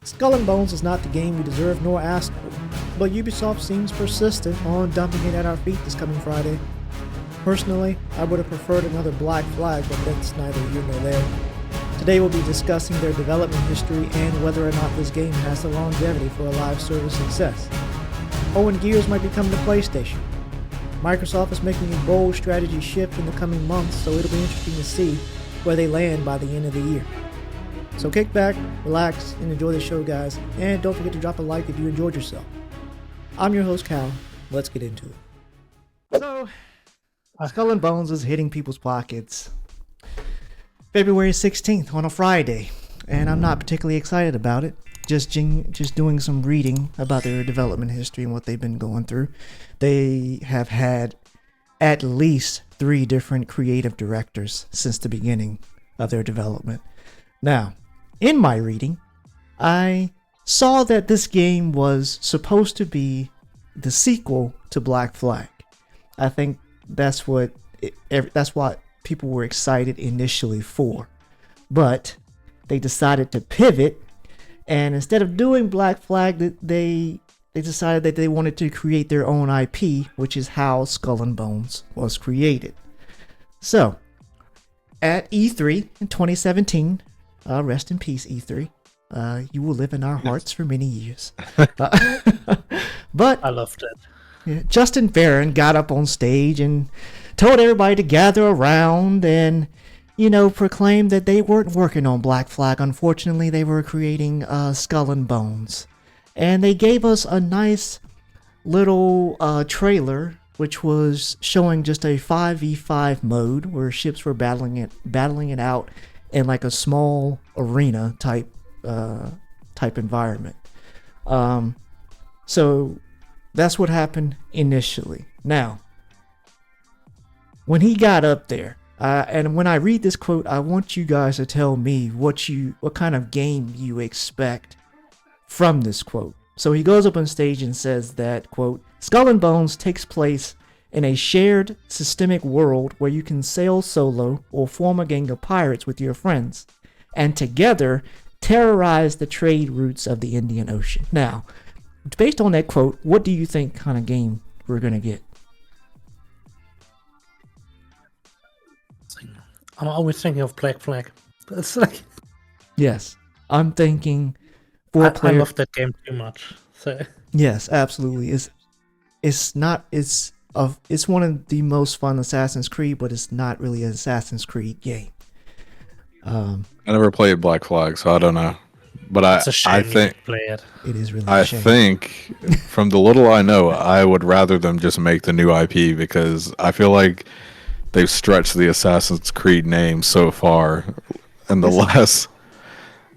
Skull and Bones is not the game we deserve nor asked for, but Ubisoft seems persistent on dumping it at our feet this coming Friday. Personally, I would have preferred another Black Flag, but that's neither here nor there. Today we'll be discussing their development history and whether or not this game has the longevity for a live service success. And Gears might be coming to PlayStation. Microsoft is making a bold strategy shift in the coming months, so it'll be interesting to see where they land by the end of the year. So kick back, relax, and enjoy the show, guys. And don't forget to drop a like if you enjoyed yourself. I'm your host, Cal. Let's get into it. So, Skull and Bones is hitting people's pockets February 16th on a Friday, and I'm not particularly excited about it. Just doing some reading about their development history and what they've been going through. They have had at least 3 different creative directors since the beginning of their development. Now, in my reading, I saw that this game was supposed to be the sequel to Black Flag. I think that's what people were excited initially for. But they decided to pivot, and instead of doing Black Flag, they decided that they wanted to create their own IP, which is how Skull and Bones was created. So, at E3 in 2017, rest in peace, E3. You will live in our hearts for many years. But I loved it. yeah, Justin Farron got up on stage and told everybody to gather around and, proclaimed that they weren't working on Black Flag. Unfortunately, they were creating Skull and Bones. And they gave us a nice little trailer, which was showing just a 5v5 mode where ships were battling it out in like a small arena type environment. So that's what happened initially. Now, when he got up there, and when I read this quote, I want you guys to tell me what kind of game you expect from this quote. So he goes up on stage and says that, quote, Skull and Bones takes place in a shared systemic world where you can sail solo or form a gang of pirates with your friends, and together terrorize the trade routes of the Indian Ocean. Now, based on that quote, what do you think kind of game we're going to get? I'm always thinking of Black Flag. It's like, yes, I'm thinking I love that game too much. So yes, absolutely. It's one of the most fun Assassin's Creed, but it's not really an Assassin's Creed game. I never played Black Flag, so I don't know. But it's a shame I you think didn't play it. It is really I a shame. think from the little I know, I would rather them just make the new IP because I feel like they've stretched the Assassin's Creed name so far, and the less,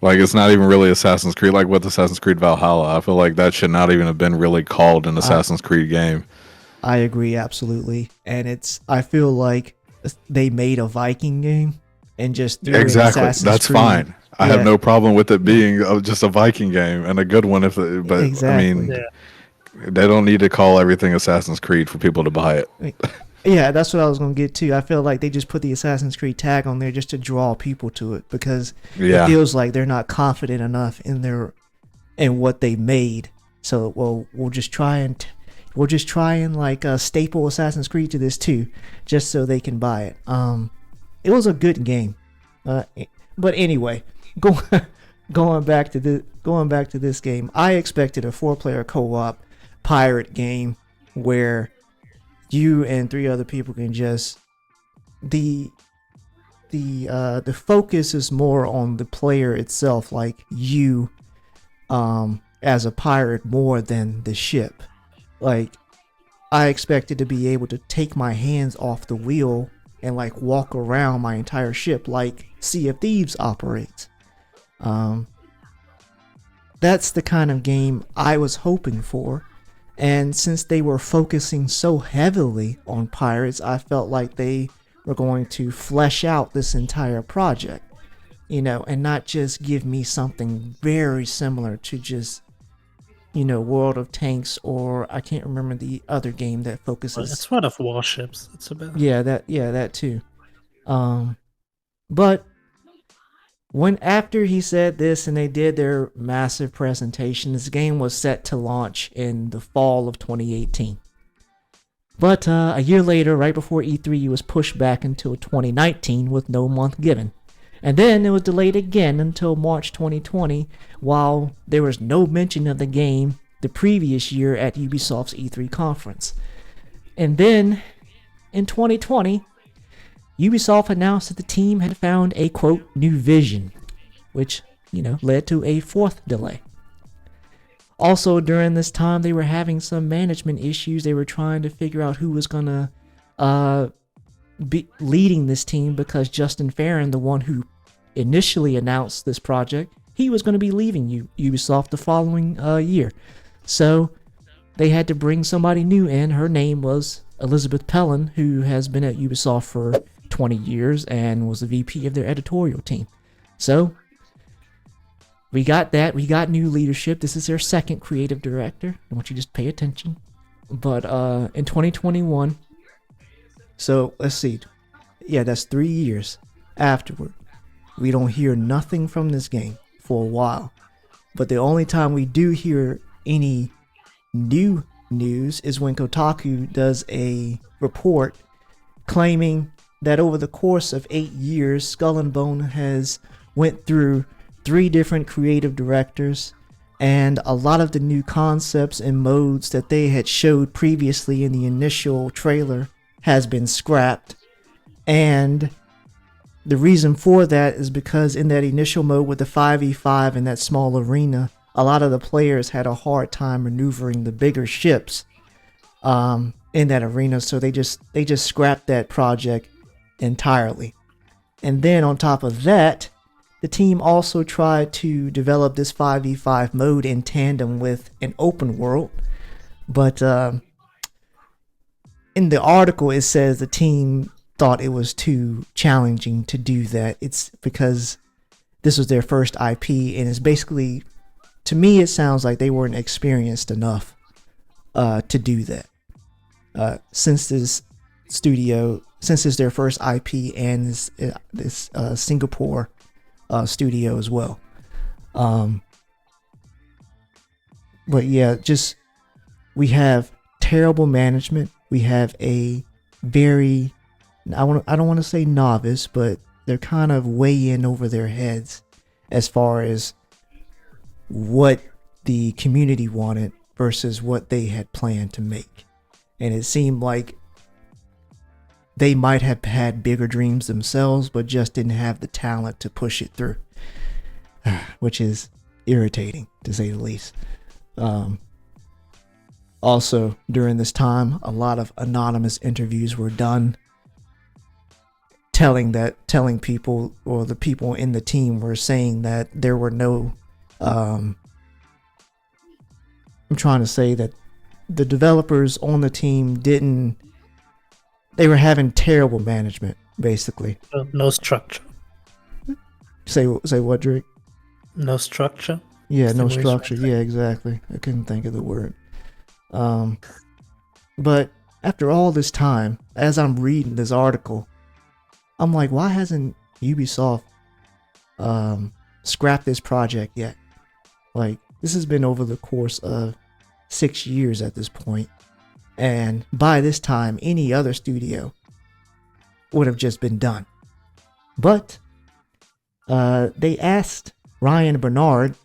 like, it's not even really Assassin's Creed. Like with Assassin's Creed Valhalla, I feel like that should not even have been really called an Assassin's Creed game. I agree absolutely, and I feel like they made a Viking game and just threw in Exactly, Assassin's that's Creed. fine. I have no problem with it being just a Viking game and a good one. But Exactly. I mean, they don't need to call everything Assassin's Creed for people to buy it. Yeah, that's what I was going to get to. I feel like they just put the Assassin's Creed tag on there just to draw people to it because it feels like they're not confident enough in what they made. So, well, we'll just try and like staple Assassin's Creed to this too, just so they can buy it. It was a good game, but anyway, going back to this game, I expected a 4-player co-op pirate game where you and 3 other people can just the focus is more on the player itself, like you as a pirate more than the ship. Like, I expected to be able to take my hands off the wheel and like walk around my entire ship like Sea of Thieves operates. That's the kind of game I was hoping for. And since they were focusing so heavily on pirates, I felt like they were going to flesh out this entire project, and not just give me something very similar to just, World of Tanks, or I can't remember the other game that focuses. It's World of Warships. It's about that too. But when after he said this and they did their massive presentation, this game was set to launch in the fall of 2018. But a year later, right before E3, it was pushed back until 2019 with no month given. And then it was delayed again until March 2020, while there was no mention of the game the previous year at Ubisoft's E3 conference. And then, in 2020, Ubisoft announced that the team had found a, quote, new vision, which, led to a fourth delay. Also, during this time, they were having some management issues. They were trying to figure out who was going to be leading this team, because Justin Farron, the one who initially announced this project, he was going to be leaving Ubisoft the following year. So they had to bring somebody new in. Her name was Elizabeth Pellin, who has been at Ubisoft for 20 years and was the VP of their editorial team. So we got that. We got new leadership. This is their second creative director. I want you to just pay attention. But in 2021, so let's see. Yeah, that's 3 years afterward. We don't hear nothing from this game for a while. But the only time we do hear any new news is when Kotaku does a report claiming that over the course of 8 years, Skull and Bone has went through 3 different creative directors, and a lot of the new concepts and modes that they had showed previously in the initial trailer has been scrapped. And the reason for that is because in that initial mode with the 5v5 in that small arena, a lot of the players had a hard time maneuvering the bigger ships in that arena, so they just scrapped that project entirely. And then on top of that, the team also tried to develop this 5v5 mode in tandem with an open world, but in the article it says the team thought it was too challenging to do that. It's because this was their first IP, and it's basically, to me, it sounds like they weren't experienced enough to do that. Since it's their first IP and this Singapore studio as well. But yeah, we have terrible management. We have a very, I don't want to say novice, but they're kind of way in over their heads as far as what the community wanted versus what they had planned to make. And it seemed like they might have had bigger dreams themselves, but just didn't have the talent to push it through, which is irritating, to say the least. Also, during this time, a lot of anonymous interviews were done telling people, or the people in the team were saying that there were no, I'm trying to say that the developers on the team they were having terrible management, basically. No structure. Say what, Drake? No structure. Yeah, no structure. Yeah, exactly. I couldn't think of the word. But after all this time, as I'm reading this article, I'm like, why hasn't Ubisoft scrapped this project yet? Like, this has been over the course of 6 years at this point, and by this time, any other studio would have just been done. But they asked Ryan Bernard.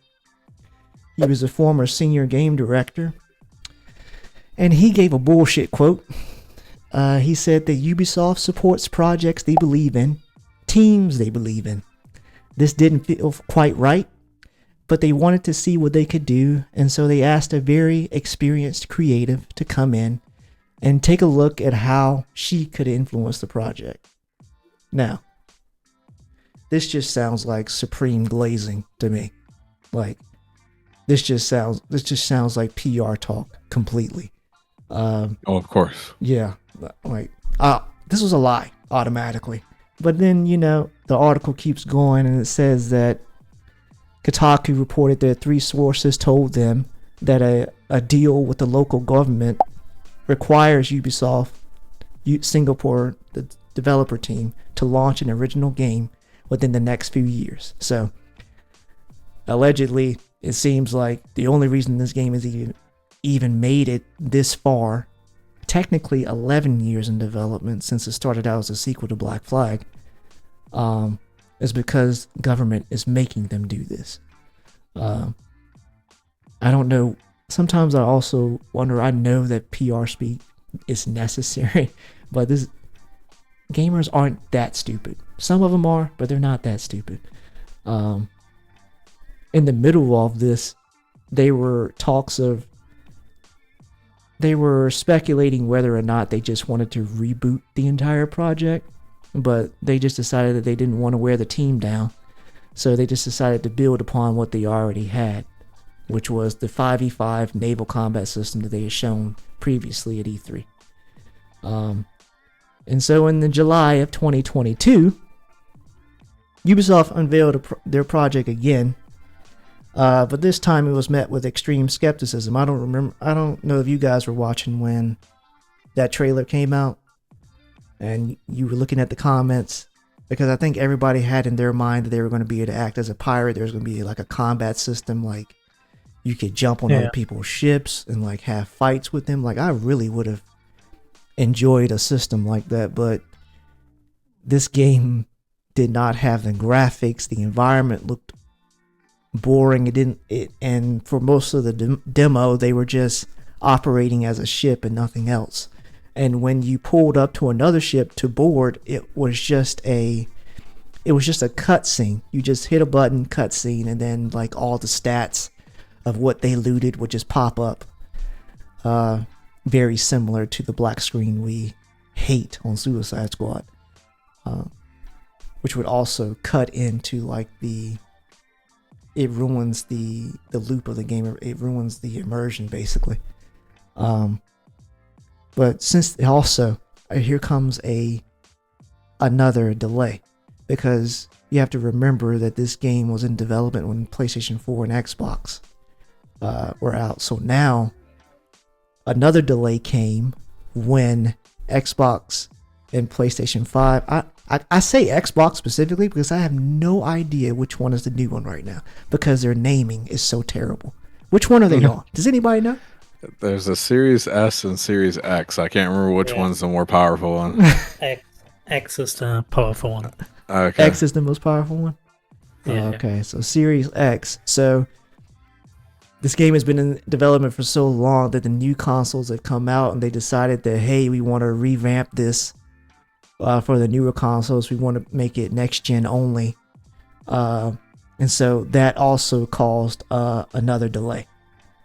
He was a former senior game director, and he gave a bullshit quote. He said that Ubisoft supports projects they believe in, teams they believe in. This didn't feel quite right, but they wanted to see what they could do, and so they asked a very experienced creative to come in and take a look at how she could influence the project. Now, this just sounds like supreme glazing to me. Like, this just sounds like PR talk completely. Of course. Yeah, like, this was a lie automatically. But then, the article keeps going, and it says that Kotaku reported that 3 sources told them that a deal with the local government requires Ubisoft Singapore, the developer team, to launch an original game within the next few years. So allegedly, it seems like the only reason this game is even made it this far, technically 11 years in development since it started out as a sequel to Black Flag, is because government is making them do this. I don't know. Sometimes I also wonder, I know that PR speak is necessary, but gamers aren't that stupid. Some of them are, but they're not that stupid. In the middle of all of this, they were speculating whether or not they just wanted to reboot the entire project, but they just decided that they didn't want to wear the team down. So they just decided to build upon what they already had, which was the 5v5 naval combat system that they had shown previously at E3. And so in the July of 2022, Ubisoft unveiled their project again, but this time it was met with extreme skepticism. I don't know if you guys were watching when that trailer came out and you were looking at the comments, because I think everybody had in their mind that they were going to be able to act as a pirate. There was going to be like a combat system, like you could jump on other people's ships and like have fights with them. Like I really would have enjoyed a system like that, but this game did not have the graphics. The environment looked boring. And for most of the demo, they were just operating as a ship and nothing else. And when you pulled up to another ship to board, it was just a cutscene. You just hit a button, cutscene, and then like all the stats of what they looted would just pop up. Very similar to the black screen we hate on Suicide Squad, which would also cut into like it ruins the loop of the game. It ruins the immersion basically. But since also here comes another delay, because you have to remember that this game was in development when PlayStation 4 and Xbox were out. So now another delay came when Xbox and PlayStation 5. I say Xbox specifically because I have no idea which one is the new one right now, because their naming is so terrible. Which one are they on? Does anybody know? There's a Series S and Series X. I can't remember which one's the more powerful one. X is the powerful one. Okay. X is the most powerful one? Yeah. Okay, so Series X. So this game has been in development for so long that the new consoles have come out and they decided that, hey, we want to revamp this for the newer consoles. We want to make it next gen only. And so that also caused another delay.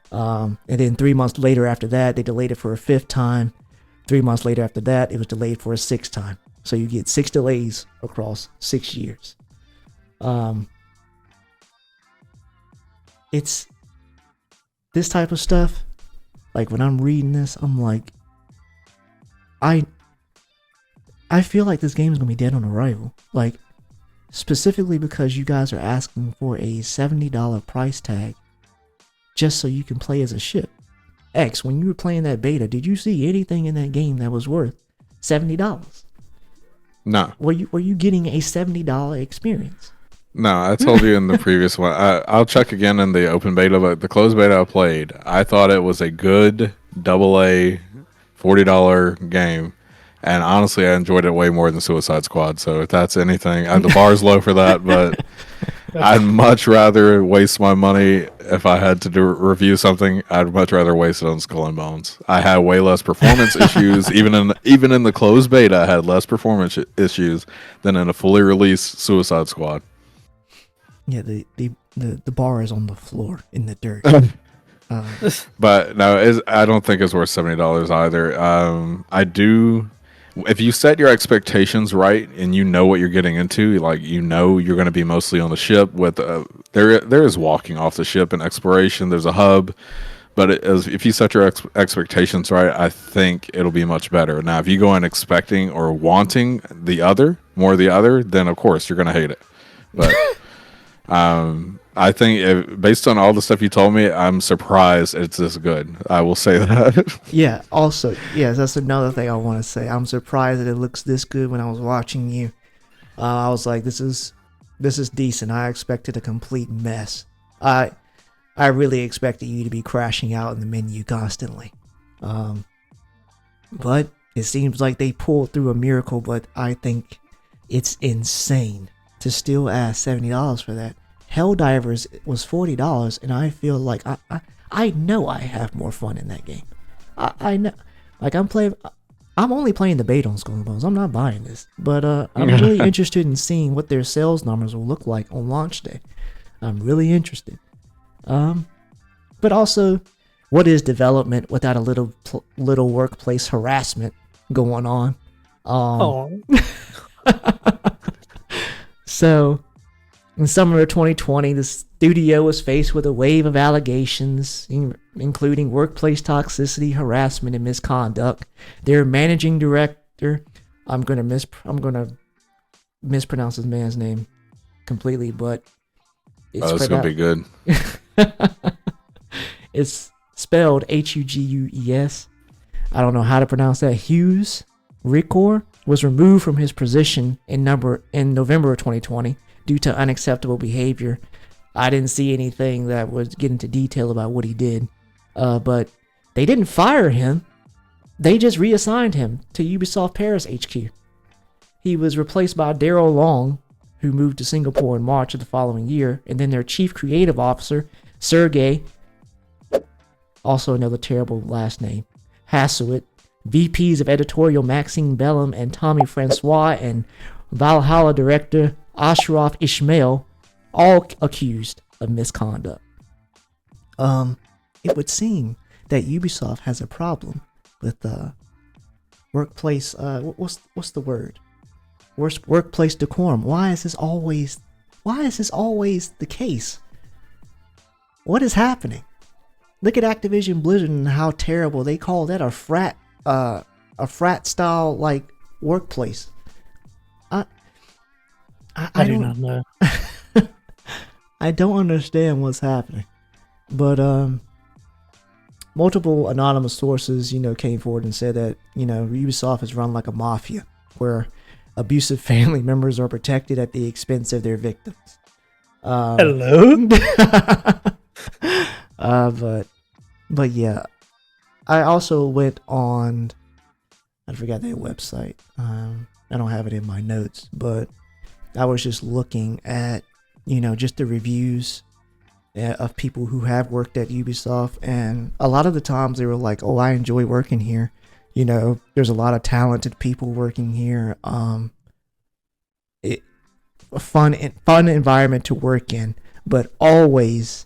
And then 3 months later after that, they delayed it for a 5th time. 3 months later after that, it was delayed for a 6th time. So you get 6 delays across 6 years. It's this type of stuff. Like when I'm reading this, I'm like, I feel like this game is gonna be dead on arrival. Like specifically because you guys are asking for a $70 price tag just so you can play as a ship. X, when you were playing that beta, did you see anything in that game that was worth $70? No. Were you getting a $70 experience? No, I told you in the previous one. I'll check again in the open beta, but the closed beta I played, I thought it was a good AA $40 game. And honestly, I enjoyed it way more than Suicide Squad. So if that's anything, the bar's low for that, but I'd much rather waste my money if I had to review something. I'd much rather waste it on Skull and Bones. I had way less performance issues. Even in the closed beta, I had less performance issues than in a fully released Suicide Squad. Yeah, the bar is on the floor in the dirt. But no, I don't think it's worth $70 either. I do. If you set your expectations right and you know what you're getting into, like you're going to be mostly on the ship with there is walking off the ship and exploration. There's a hub, but if you set your expectations right, I think it'll be much better. Now, if you go in expecting or wanting more of the other, then of course you're going to hate it. But I think based on all the stuff you told me, I'm surprised it's this good. I will say that. Yeah, also, yes, that's another thing I want to say. I'm surprised that it looks this good. When I was watching you, I was like, this is this is decent. I expected a complete mess. I really expected you to be crashing out in the menu constantly. But it seems like they pulled through a miracle, but I think it's insane to still ask $70 for that. Helldivers was $40, and I feel like I know I have more fun in that game. I know, like I'm only playing the beta on Skull and Bones. I'm not buying this, but I'm really interested in seeing what their sales numbers will look like on launch day. I'm really interested. But also, what is development without a little workplace harassment going on? So, in summer of 2020, the studio was faced with a wave of allegations, including workplace toxicity, harassment, and misconduct. Their managing director, I'm gonna mispronounce his man's name completely, but it's gonna be good. It's spelled Hugues. I don't know how to pronounce that. Hughes Ricor was removed from his position in November of 2020 due to unacceptable behavior. I didn't see anything that would get into detail about what he did, but they didn't fire him. They just reassigned him to Ubisoft Paris HQ. He was replaced by Daryl Long, who moved to Singapore in March of the following year, and then their chief creative officer, Sergey, also another terrible last name, Hassuit, VPs of editorial Maxine Bellum and Tommy Francois, and Valhalla director Ashraf Ishmael, all accused of misconduct. It would seem that Ubisoft has a problem with workplace. What's the word? Workplace decorum. Why is this always the case? What is happening? Look at Activision Blizzard and how terrible they call that a frat style like workplace. I do not know. I don't understand what's happening, but multiple anonymous sources, came forward and said that Ubisoft is run like a mafia, where abusive family members are protected at the expense of their victims. Hello. But yeah, I also went on. I forgot that website. I don't have it in my notes, but I was just looking at just the reviews of people who have worked at Ubisoft, and a lot of the times they were like, "Oh, I enjoy working here." There's a lot of talented people working here. A fun environment to work in, but always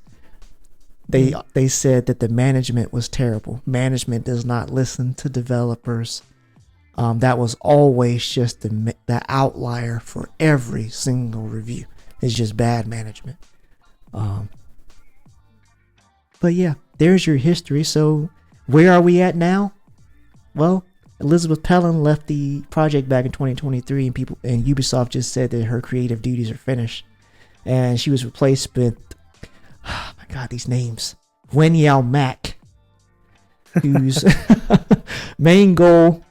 they said that the management was terrible. Management does not listen to developers. That was always just the outlier for every single review. It's just bad management. But yeah, there's your history. So where are we at now? Well, Elizabeth Pellin left the project back in 2023, and Ubisoft just said that her creative duties are finished, and she was replaced with, oh my god, these names, Wen Yao Mak, whose main goal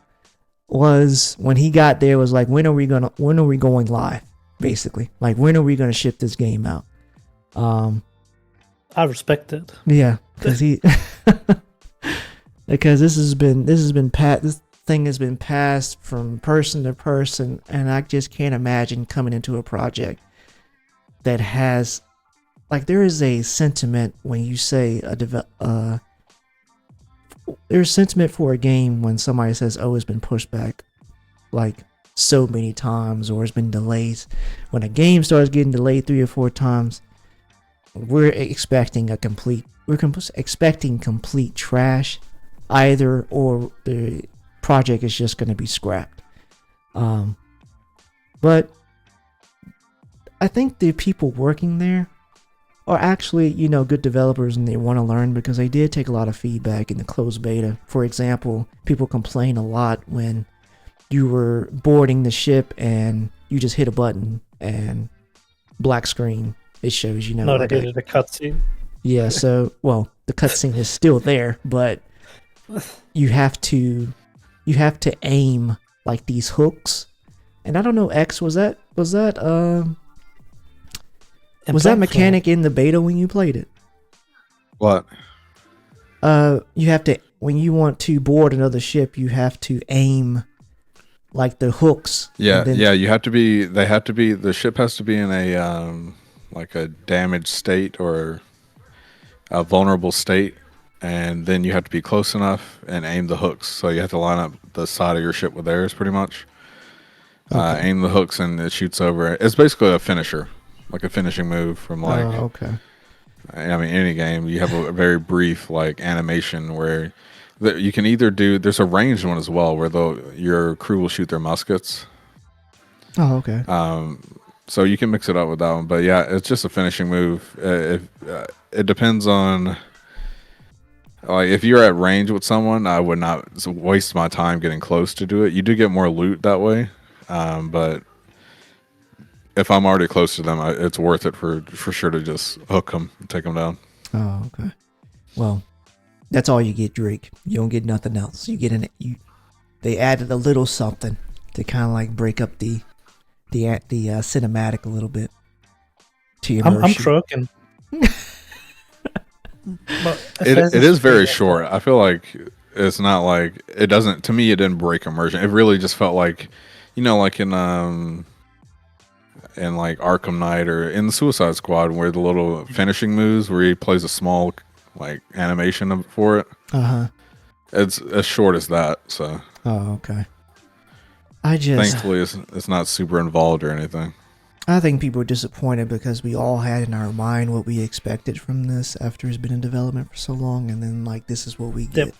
was, when he got there, was like, when are we going live, basically, like when are we gonna ship this game out? I respect it. Yeah, because this thing has been passed from person to person, and I just can't imagine coming into a project that has, like, there is a sentiment when you say there's sentiment for a game when somebody says, "Oh, it's been pushed back like so many times," or it's been delays. When a game starts getting delayed 3 or 4 times, we're expecting complete trash, either, or the project is just going to be scrapped. But I think the people working there are actually, good developers, and they want to learn, because they did take a lot of feedback in the closed beta. For example, people complain a lot when you were boarding the ship and you just hit a button and black screen. It shows, Not like a cutscene. Yeah, so, well, the cutscene is still there, but you have to aim like these hooks. And I don't know, X, was that Was that mechanic in the beta when you played it? What? You have to, when you want to board another ship, you have to aim like the hooks. Yeah, you have to be. The ship has to be in a like a damaged state or a vulnerable state, and then you have to be close enough and aim the hooks. So you have to line up the side of your ship with theirs, pretty much. Okay. Aim the hooks and it shoots over. It's basically a finisher, like a finishing move from like. Oh, okay. I mean, any game you have a very brief like animation where you can either do. There's a ranged one as well where your crew will shoot their muskets. Oh, okay. So you can mix it up with that one, but yeah, it's just a finishing move. It depends on. Like if you're at range with someone, I would not waste my time getting close to do it. You do get more loot that way, but if I'm already close to them, it's worth it for sure to just hook them, and take them down. Oh, okay. Well, that's all you get, Drake. You don't get nothing else. You get they added a little something to kind of like break up the cinematic a little bit to immerse I'm you. broken. It is very short. I feel like it's not like it doesn't. To me, it didn't break immersion. It really just felt like, like in like Arkham Knight or in the Suicide Squad, where the little finishing moves where he plays a small like animation for it. It's as short as that. So. Oh, okay. Thankfully, it's not super involved or anything. I think people are disappointed because we all had in our mind what we expected from this after it's been in development for so long, and then like this is what we get. Yep.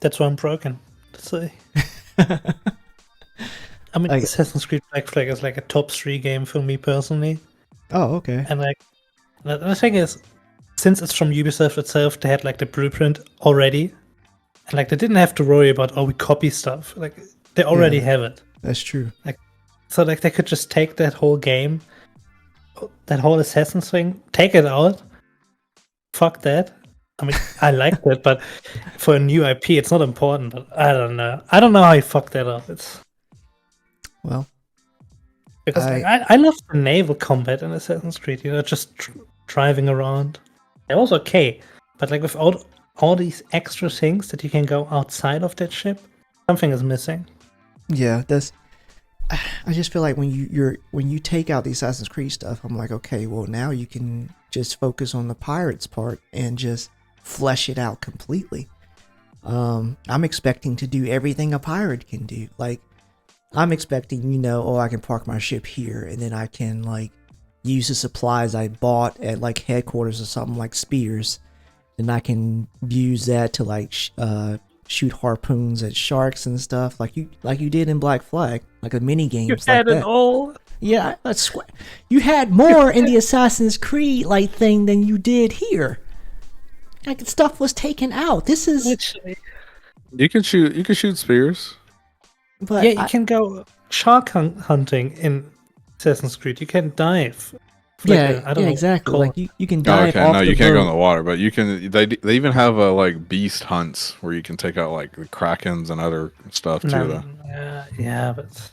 That's why I'm broken. To say. I mean, Assassin's Creed Black Flag is like a top 3 game for me personally. Oh, okay. And like, the thing is, since it's from Ubisoft itself, they had like the blueprint already, and like they didn't have to worry about we copy stuff. Like they already have it. That's true. So like they could just take that whole game, that whole Assassin's thing, take it out. Fuck that. I mean, I liked it, but for a new IP, it's not important. But I don't know. I don't know how you fuck that up. Well, because I love the naval combat in Assassin's Creed. Just driving around. It was okay, but like with all these extra things that you can go outside of that ship, something is missing. Yeah, I just feel like when you take out the Assassin's Creed stuff, I'm like, okay, well now you can just focus on the pirates part and just flesh it out completely. I'm expecting to do everything a pirate can do. Like I'm expecting, I can park my ship here and then I can like use the supplies I bought at like headquarters or something like spears, and I can use that to like shoot harpoons at sharks and stuff like you did in Black Flag, like a mini game. You had it all. Yeah, I swear. You had more in the Assassin's Creed like thing than you did here. Like stuff was taken out. This is literally. You can shoot spears. But yeah, you can go shark hunting in Assassin's Creed. You can dive. Exactly. Like you can dive off the you can't boat. go in the water, but you can. They even have like beast hunts where you can take out like the krakens and other stuff too. Though. Yeah, but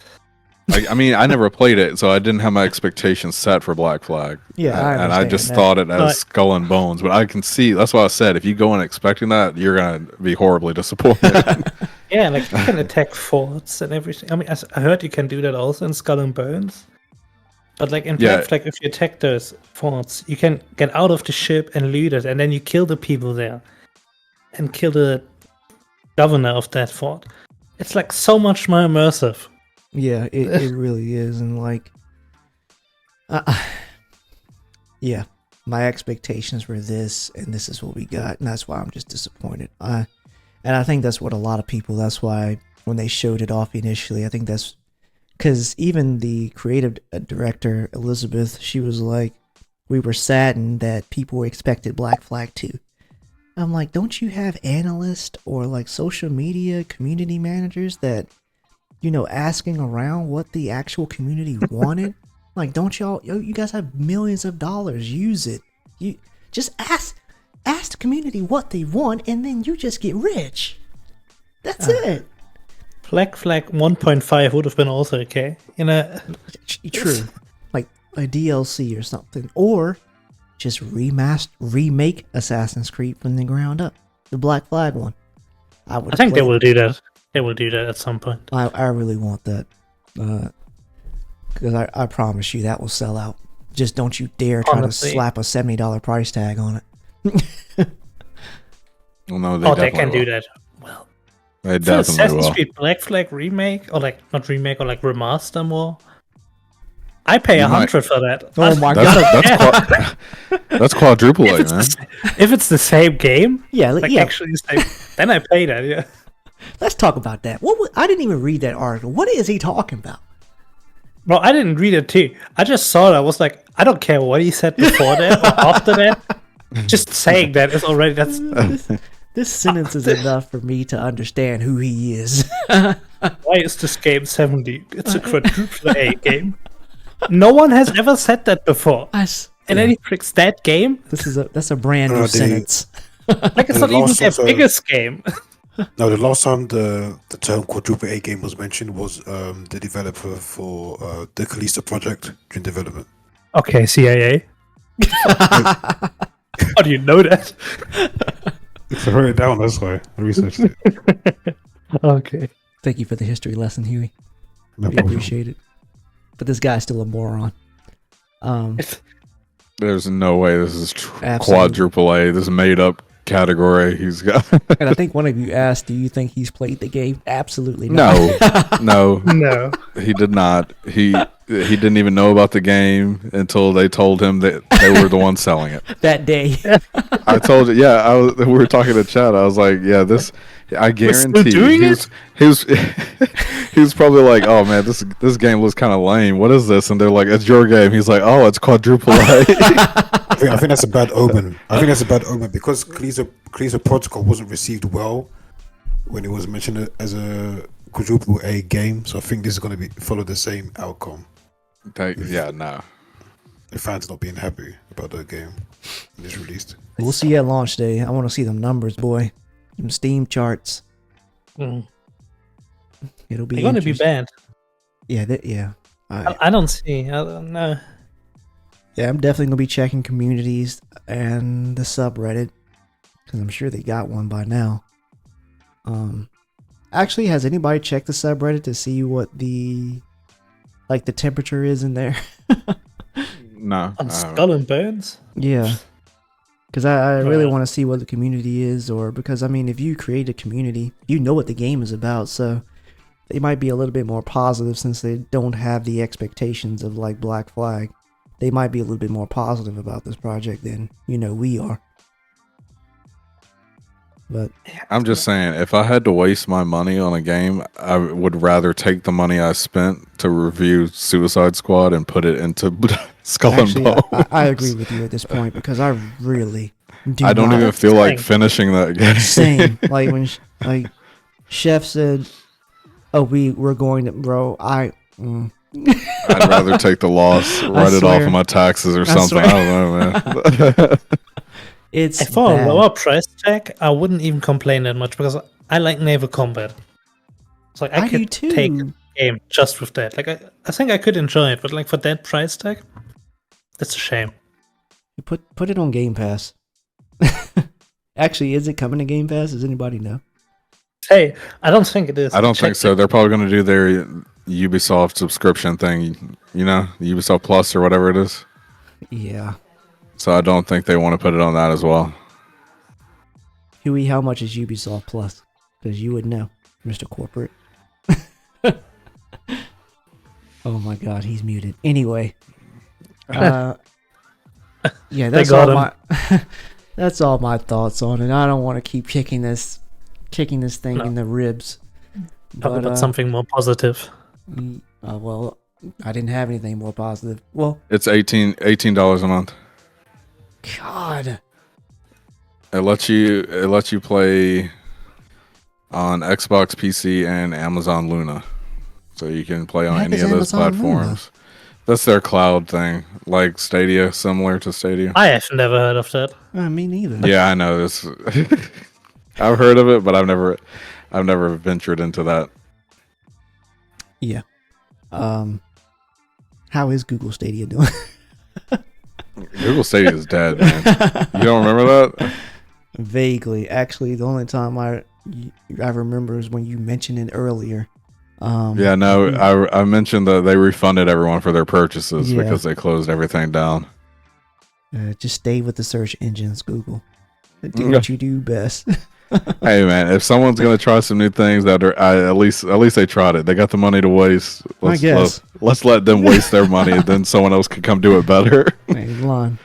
I mean, I never played it, so I didn't have my expectations set for Black Flag. Yeah, and I just thought it as skull and bones. But I can see that's why I said if you go in expecting that, you're gonna be horribly disappointed. Yeah, like you can attack forts and everything. I mean, I heard you can do that also in Skull and Bones. But like in Black Flag, if you attack those forts, you can get out of the ship and loot it, and then you kill the people there, and kill the governor of that fort. It's like so much more immersive. Yeah, it really is, and like, yeah, my expectations were this, and this is what we got, and that's why I'm just disappointed. And I think that's what a lot of people. That's why when they showed it off initially, I think that's because even the creative director Elizabeth, she was like, we were saddened that people expected Black Flag 2. I'm like, don't you have analysts or like social media community managers that, asking around what the actual community wanted? Like, don't you guys have millions of dollars? Use it. You just ask the community what they want, and then you just get rich. That's it. Black Flag 1.5 would have been also okay. True. Like a DLC or something, or just remake Assassin's Creed from the ground up, the Black Flag one. I think they will do that. They will do that at some point. I really want that, because I promise you that will sell out. Just don't you dare try to slap a $70 price tag on it. Well, no, they can do that. Well, they for definitely Assassin's will. Creed Black Flag remake, or like not remake, or like remaster more. I pay You 100 for that. Oh my That's, that's quadruple A, man. If it's the same game, Yeah, like yeah. actually the same, then I pay that. Yeah. Let's talk about that. I didn't even read that article. What is he talking about? Well, I didn't read it too. I just saw it. I was like, I don't care what he said before that or after that. Just saying that is already This sentence is enough for me to understand who he is. Why is this game 70? It's a quadruple A game. No one has ever said that before. And then he picks that game. That's a brand new sentence. Like it's not even their biggest game. No, the last time the term quadruple A game was mentioned was the developer for the Callisto project during development. Okay, CIA. How do you know that? I wrote it down, that's why I researched it. Okay. Thank you for the history lesson, Huey. No We problem. appreciate it. But this guy's still a moron. There's no way this is Absolutely. quadruple A. This made up category he's got. And I think one of you asked, do you think he's played the game? Absolutely not. No, No. he did not. He didn't even know about the game until they told him that they were the ones selling it. That day. I told you, yeah. We were talking to Chad. I was like, yeah, this. I guarantee doing he was he was probably like, oh man, this game looks kind of lame. What is this? And they're like, it's your game. He's like, oh, it's quadruple A. I think that's a bad omen. Because Callisto Protocol wasn't received well when it was mentioned as a quadruple A game. So I think this is going to follow the same outcome. Yeah, no. The fans not being happy about the game when it's released. We'll see at launch day. I want to see them numbers, boy. Some Steam charts. Mm. It'll be They're going to be interesting. banned. Yeah. I don't see. I don't know. Yeah, I'm definitely going to be checking communities and the subreddit, because I'm sure they got one by now. Actually, has anybody checked the subreddit to see what the temperature is in there? No. On Skull and Bones? Yeah. Because I really want to see what the community is, or because, I mean, if you create a community, you know what the game is about, so they might be a little bit more positive since they don't have the expectations of, like, Black Flag. They might be a little bit more positive about this project than, we are. But I'm just saying, if I had to waste my money on a game, I would rather take the money I spent to review Suicide Squad and put it into Skull actually, and Bones. I agree with you at this point, because I really do I don't not even feel like Same. finishing that game. Same. Like when Chef said, "Oh, we're going to," bro. I'd rather take the loss, write it off swear. of my taxes or I something. swear. I don't know, man. It's For a bad. lower price tag, I wouldn't even complain that much because I like naval combat. It's like I do could too. take a game just with that. Like I think I could enjoy it, but like for that price tag, that's a shame. Put it on Game Pass. Actually, is it coming to Game Pass? Does anybody know? Hey, I don't think it is. I don't think Check so. it. They're probably going to do their Ubisoft subscription thing, Ubisoft Plus or whatever it is. Yeah. So I don't think they want to put it on that as well. Huey, how much is Ubisoft Plus? Because you would know, Mr. Corporate. Oh my God, he's muted. Anyway, yeah, that's got all him. my that's all my thoughts on it. I don't want to keep kicking this thing in the ribs. Talk about something more positive. Well, I didn't have anything more positive. Well, It's $18 a month. God, It lets you play on Xbox, PC, and Amazon Luna. So you can play on Heck any is of those Amazon Luna? platforms. That's their cloud thing, like Stadia, similar to Stadia. I have never heard of that. me neither. Yeah, I know this. I've heard of it, but I've never ventured into that. Yeah. How is Google Stadia doing? Google Stadia is dead, man. You don't remember that? Vaguely. Actually, the only time I remember is when you mentioned it earlier. Yeah, no, I mentioned that they refunded everyone for their purchases Yeah. because they closed everything down. Just stay with the search engines, Google. Do what you do best. Hey, man, if someone's gonna try some new things, at least they tried it. They got the money to waste. I guess. Let's let them waste their money, and then someone else can come do it better. Man, he's lying.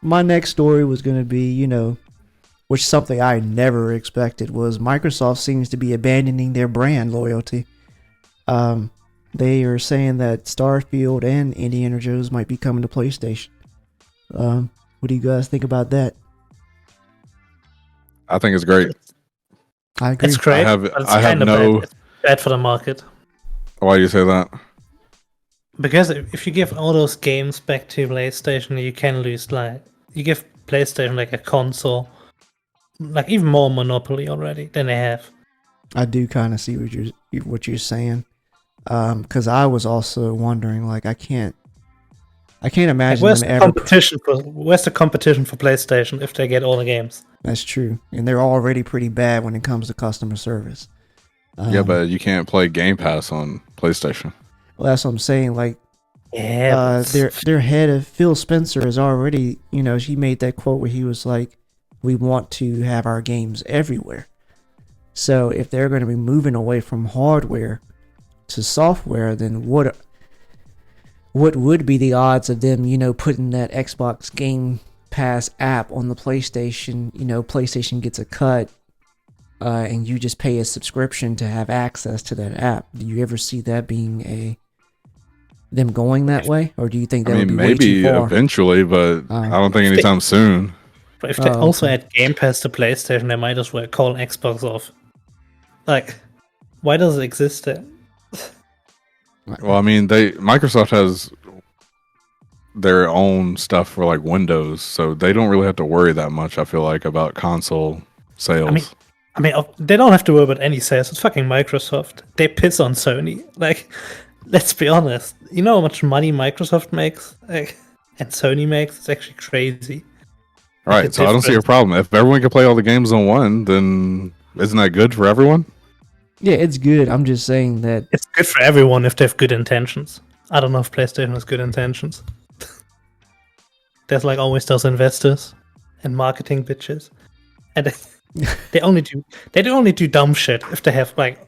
My next story was going to be, which something I never expected was Microsoft seems to be abandoning their brand loyalty. They are saying that Starfield and Indiana Jones might be coming to PlayStation. What do you guys think about that? I think it's great. I agree. It's great. I have kind of no. bad for the market. Why do you say that? Because if you give all those games back to PlayStation, you can lose. Like, you give PlayStation like a console, like even more monopoly already than they have. I do kind of see what you're saying. Because I was also wondering, like, I can't imagine Like, them ever. Where's the competition for PlayStation if they get all the games? That's true, and they're already pretty bad when it comes to customer service. Yeah, but you can't play Game Pass on PlayStation. Well, that's what I'm saying. Like, Yeah, their head of Phil Spencer is already, she made that quote where he was like, "We want to have our games everywhere." So if they're going to be moving away from hardware to software, then what would be the odds of them, putting that Xbox Game Pass app on the PlayStation? PlayStation gets a cut, and you just pay a subscription to have access to that app. Do you ever see that being them going that way, or do you think that would be way maybe too far? Eventually, but I don't think anytime soon. but if they also add Game Pass to PlayStation, they might as well call Xbox off. Like, why does it exist then? Well, Microsoft has their own stuff for like Windows, so they don't really have to worry that much. I feel like about console sales. They don't have to worry about any sales. It's fucking Microsoft. They piss on Sony. Like, let's be honest. You know how much money Microsoft makes, and Sony makes? It's actually crazy. Right. So I don't see a problem. If everyone can play all the games on one, then isn't that good for everyone? Yeah, it's good. I'm just saying that It's good for everyone if they have good intentions. I don't know if PlayStation has good intentions. There's like always those investors and marketing bitches, and they only do dumb shit if they have like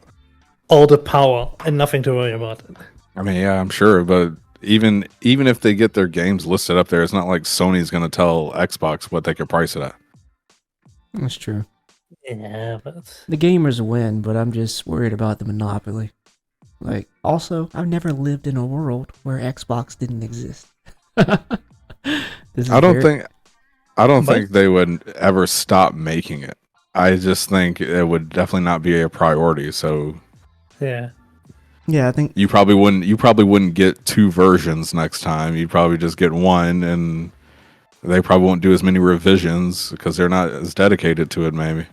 all the power and nothing to worry about. Yeah, I'm sure, but even if they get their games listed up there, it's not like Sony's going to tell Xbox what they could price it at. that's true. Yeah, but The gamers win, but I'm just worried about the monopoly. Like, also, I've never lived in a world where Xbox didn't exist. I don't think they would ever stop making it. I just think it would definitely not be a priority. So yeah. Yeah, I think you probably wouldn't get two versions next time. You'd probably just get one, and they probably won't do as many revisions because they're not as dedicated to it. Maybe.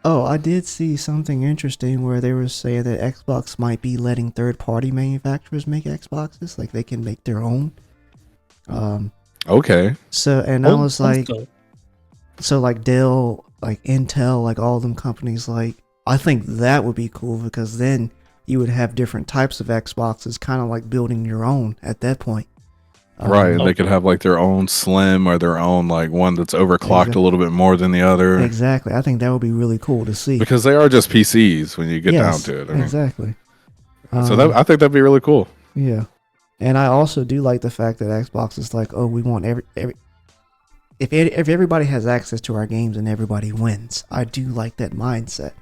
Oh, I did see something interesting where they were saying that Xbox might be letting third-party manufacturers make Xboxes, like they can make their own. Okay. So, and I was like, so like Dell, like Intel, like all them companies, like I think that would be cool because then you would have different types of Xboxes, kind of like building your own at that point. Right, they could have like their own slim or their own like one that's overclocked a little bit more than the other. Exactly, I think that would be really cool to see because they are just PCs when you get down to it. Exactly. So I think that'd be really cool. Yeah, and I also do like the fact that Xbox is like, oh, we want if everybody has access to our games and everybody wins. I do like that mindset.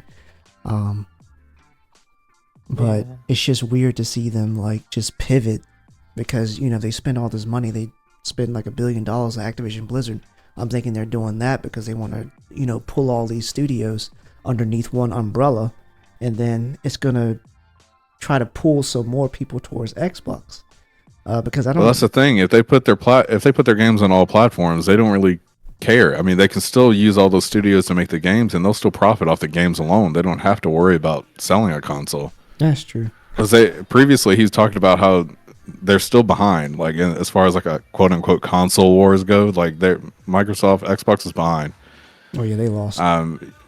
But it's just weird to see them like just pivot. Because, they spend all this money. They spend like $1 billion on Activision Blizzard. I'm thinking they're doing that because they want to, pull all these studios underneath one umbrella. And then it's going to try to pull some more people towards Xbox. Because I don't... Well, that's the thing. If they put their games on all platforms, they don't really care. They can still use all those studios to make the games, and they'll still profit off the games alone. They don't have to worry about selling a console. That's true. Because previously he's talked about how they're still behind. Like as far as like a quote unquote console wars go, like Microsoft Xbox is behind. Oh yeah, they lost.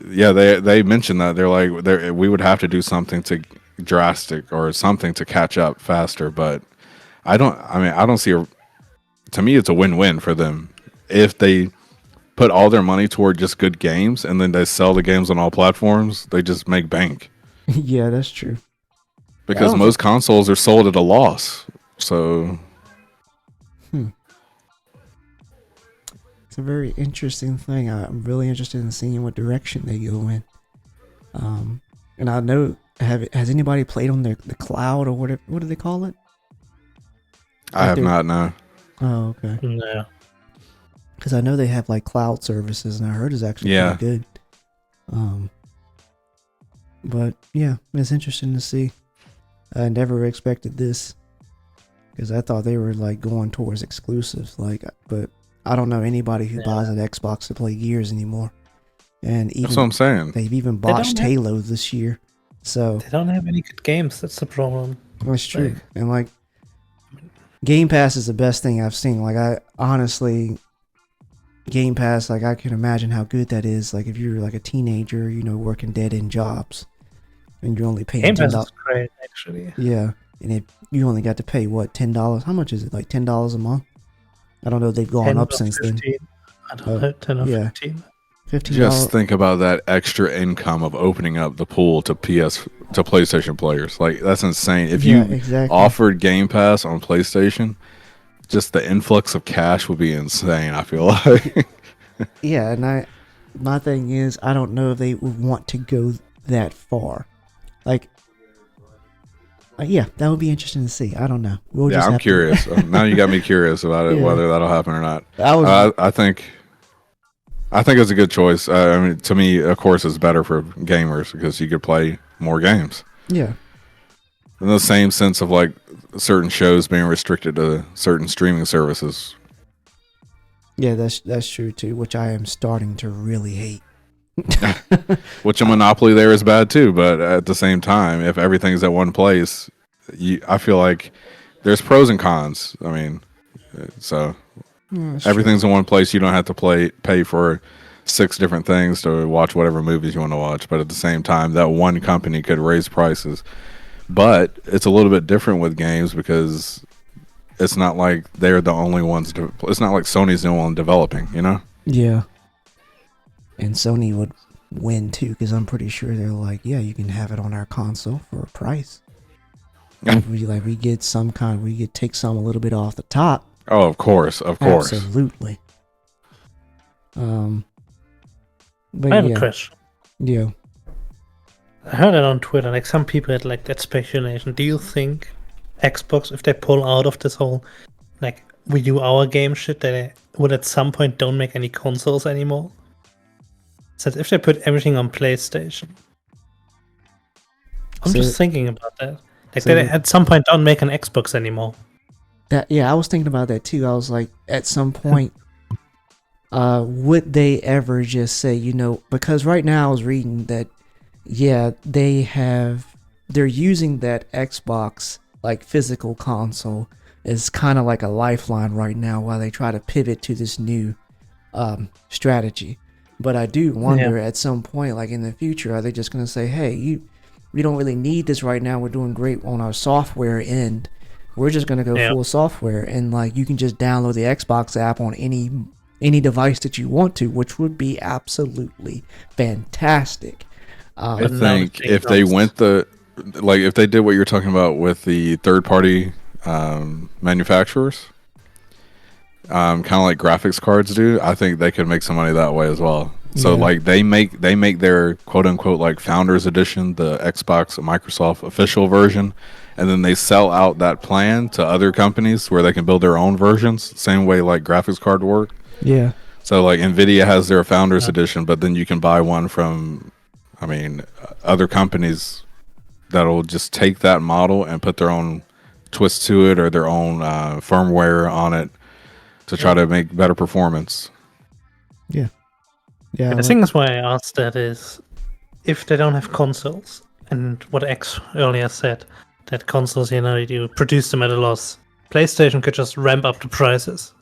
Yeah, they mentioned that they're like we would have to do something to drastic or something to catch up faster. But I don't see to me it's a win-win for them if they put all their money toward just good games and then they sell the games on all platforms. They just make bank. Yeah, that's true. Because most consoles are sold at a loss. So it's a very interesting thing. I'm really interested in seeing what direction they go in. And I know, has anybody played on the cloud or whatever? What do they call it? I have not, no. Oh, okay. No. Because I know they have like cloud services, and I heard it's actually pretty good. But yeah, it's interesting to see. I never expected this because I thought they were like going towards exclusives. But I don't know anybody who buys an Xbox to play Gears anymore. And even, that's what I'm saying. They've even botched Halo this year. So they don't have any good games. That's the problem. That's true. And like Game Pass is the best thing I've seen. Like I honestly, Game Pass, like I can imagine how good that is. Like if you're like a teenager, working dead end jobs, and you're only paying Game Pass is great, actually. Yeah, and if you only got to pay what, $10? How much is it? Like $10 a month? I don't know. They've gone up since 15. then. I don't know. 10 or 15. $15. Just think about that extra income of opening up the pool to PlayStation players. Like that's insane. If you offered Game Pass on PlayStation, just the influx of cash would be insane, I feel like. Yeah, and my thing is, I don't know if they would want to go that far. Like, yeah, that would be interesting to see. I don't know. I'm curious. Now you got me curious about it, whether that'll happen or not. I think it's a good choice. I mean, to me, of course, it's better for gamers because you could play more games. Yeah. In the same sense of like certain shows being restricted to certain streaming services. Yeah, that's true too, which I am starting to really hate. Which a monopoly there is bad too, but at the same time, if everything's at one place, I feel like there's pros and cons. I mean, so everything's in one place. You don't have to pay for 6 different things to watch whatever movies you want to watch. But at the same time, that one company could raise prices. But it's a little bit different with games because it's not like they're the only ones. It's not like Sony's the only one developing, Yeah. And Sony would win too, because I'm pretty sure they're like, yeah, you can have it on our console for a price. we get take some a little bit off the top. Oh, of course. Absolutely. But I have a question. Yeah. I heard it on Twitter, like some people had like that speculation. Do you think Xbox, if they pull out of this whole like we do our game shit, they would at some point don't make any consoles anymore? So if they put everything on PlayStation. I'm just thinking about that. Like they at some point don't make an Xbox anymore. I was thinking about that too. I was like, at some point, would they ever just say, because right now I was reading that, they're using that Xbox like physical console as kind of like a lifeline right now while they try to pivot to this new strategy. But I do wonder at some point, like in the future, are they just going to say, hey, we don't really need this right now. We're doing great on our software end. We're just going to go full software, and like you can just download the Xbox app on any device that you want to, which would be absolutely fantastic. I think if they went if they did what you're talking about with the third-party manufacturers, kind of like graphics cards do, I think they could make some money that way as well. So like they make their quote unquote like Founders Edition, the Xbox Microsoft official version, and then they sell out that plan to other companies where they can build their own versions, same way like graphics card work. Yeah. So like Nvidia has their Founders Edition, but then you can buy one from other companies that'll just take that model and put their own twist to it or their own firmware on it to try to make better performance. Yeah. The thing is why I asked that is if they don't have consoles, and what X earlier said, that consoles, you produce them at a loss. PlayStation could just ramp up the prices.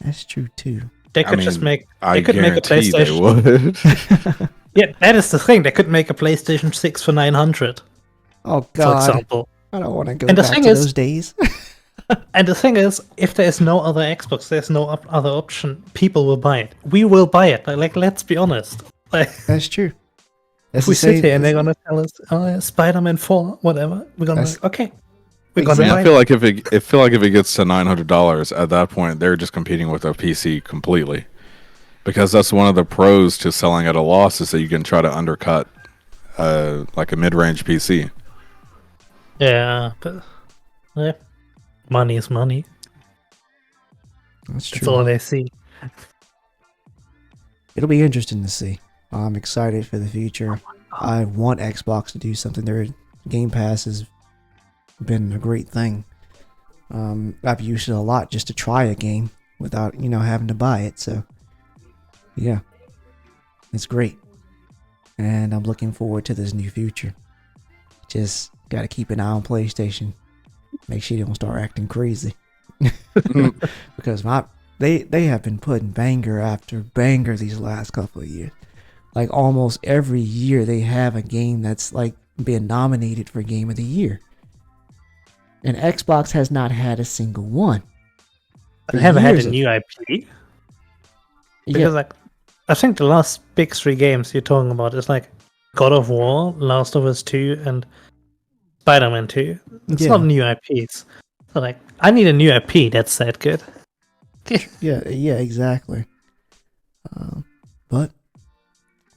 That's true too. They could just make. I They could make a guarantee they PlayStation. would. Yeah, that is the thing. They could make a PlayStation 6 for 900, Oh for God, example. I don't want to go And the back thing to is- those days. And the thing is, if there is no other Xbox, there's no other option. People will buy it. We will buy it. Like, let's be honest. Like, That's true. That's if we the sit same- here and they're gonna tell us, "Oh, Spider-Man 4, whatever," we're gonna be That's- like, okay, we're gonna Exactly. buy I it. feel like if it gets to $900 at that point, they're just competing with a PC completely, because that's one of the pros to selling at a loss is that you can try to undercut like a mid-range PC. Yeah, but money is money. That's That's true. all they see. It'll be interesting to see. I'm excited for the future. I want Xbox to do something. Their Game Pass has been a great thing. I've used it a lot just to try a game without, having to buy it. So, yeah, it's great. And I'm looking forward to this new future. Just got to keep an eye on PlayStation. Make sure they don't start acting crazy. Because they have been putting banger after banger these last couple of years. Like almost every year they have a game that's like been nominated for Game of the Year. And Xbox has not had a single one. They haven't had years a of- new IP. Yeah, Because like, I think the last big 3 games you're talking about is like God of War, Last of Us 2, and Spider-Man 2. It's Yeah. not new IPs. So like, I need a new IP that's that good. yeah, exactly. But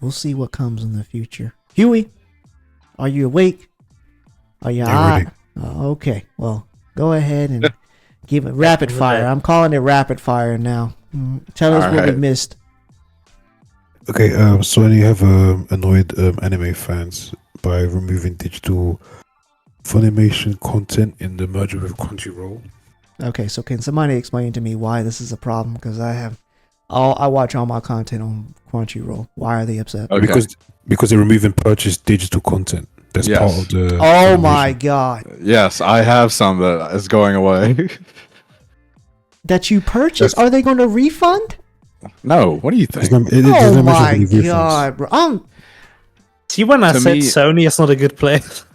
we'll see what comes in the future. Huey, are you awake? Are you Yeah, ready. okay, well, go ahead and give it rapid fire. I'm calling it rapid fire now. Tell us what we Alright. missed. Okay, Sony have annoyed anime fans by removing digital Funimation content in the merger with Crunchyroll. Okay, so can somebody explain to me why this is a problem? Because I watch all my content on Crunchyroll. Why are they upset? Okay. Because they're removing purchased digital content. That's Yes. part of the. Oh my Funimation. god. Yes, I have some that is going away. That you purchased? Are they going to refund? No, what do you think? There's no, there's Oh no mention of my any refunds. god, bro. See, when I To said me- Sony is not a good place.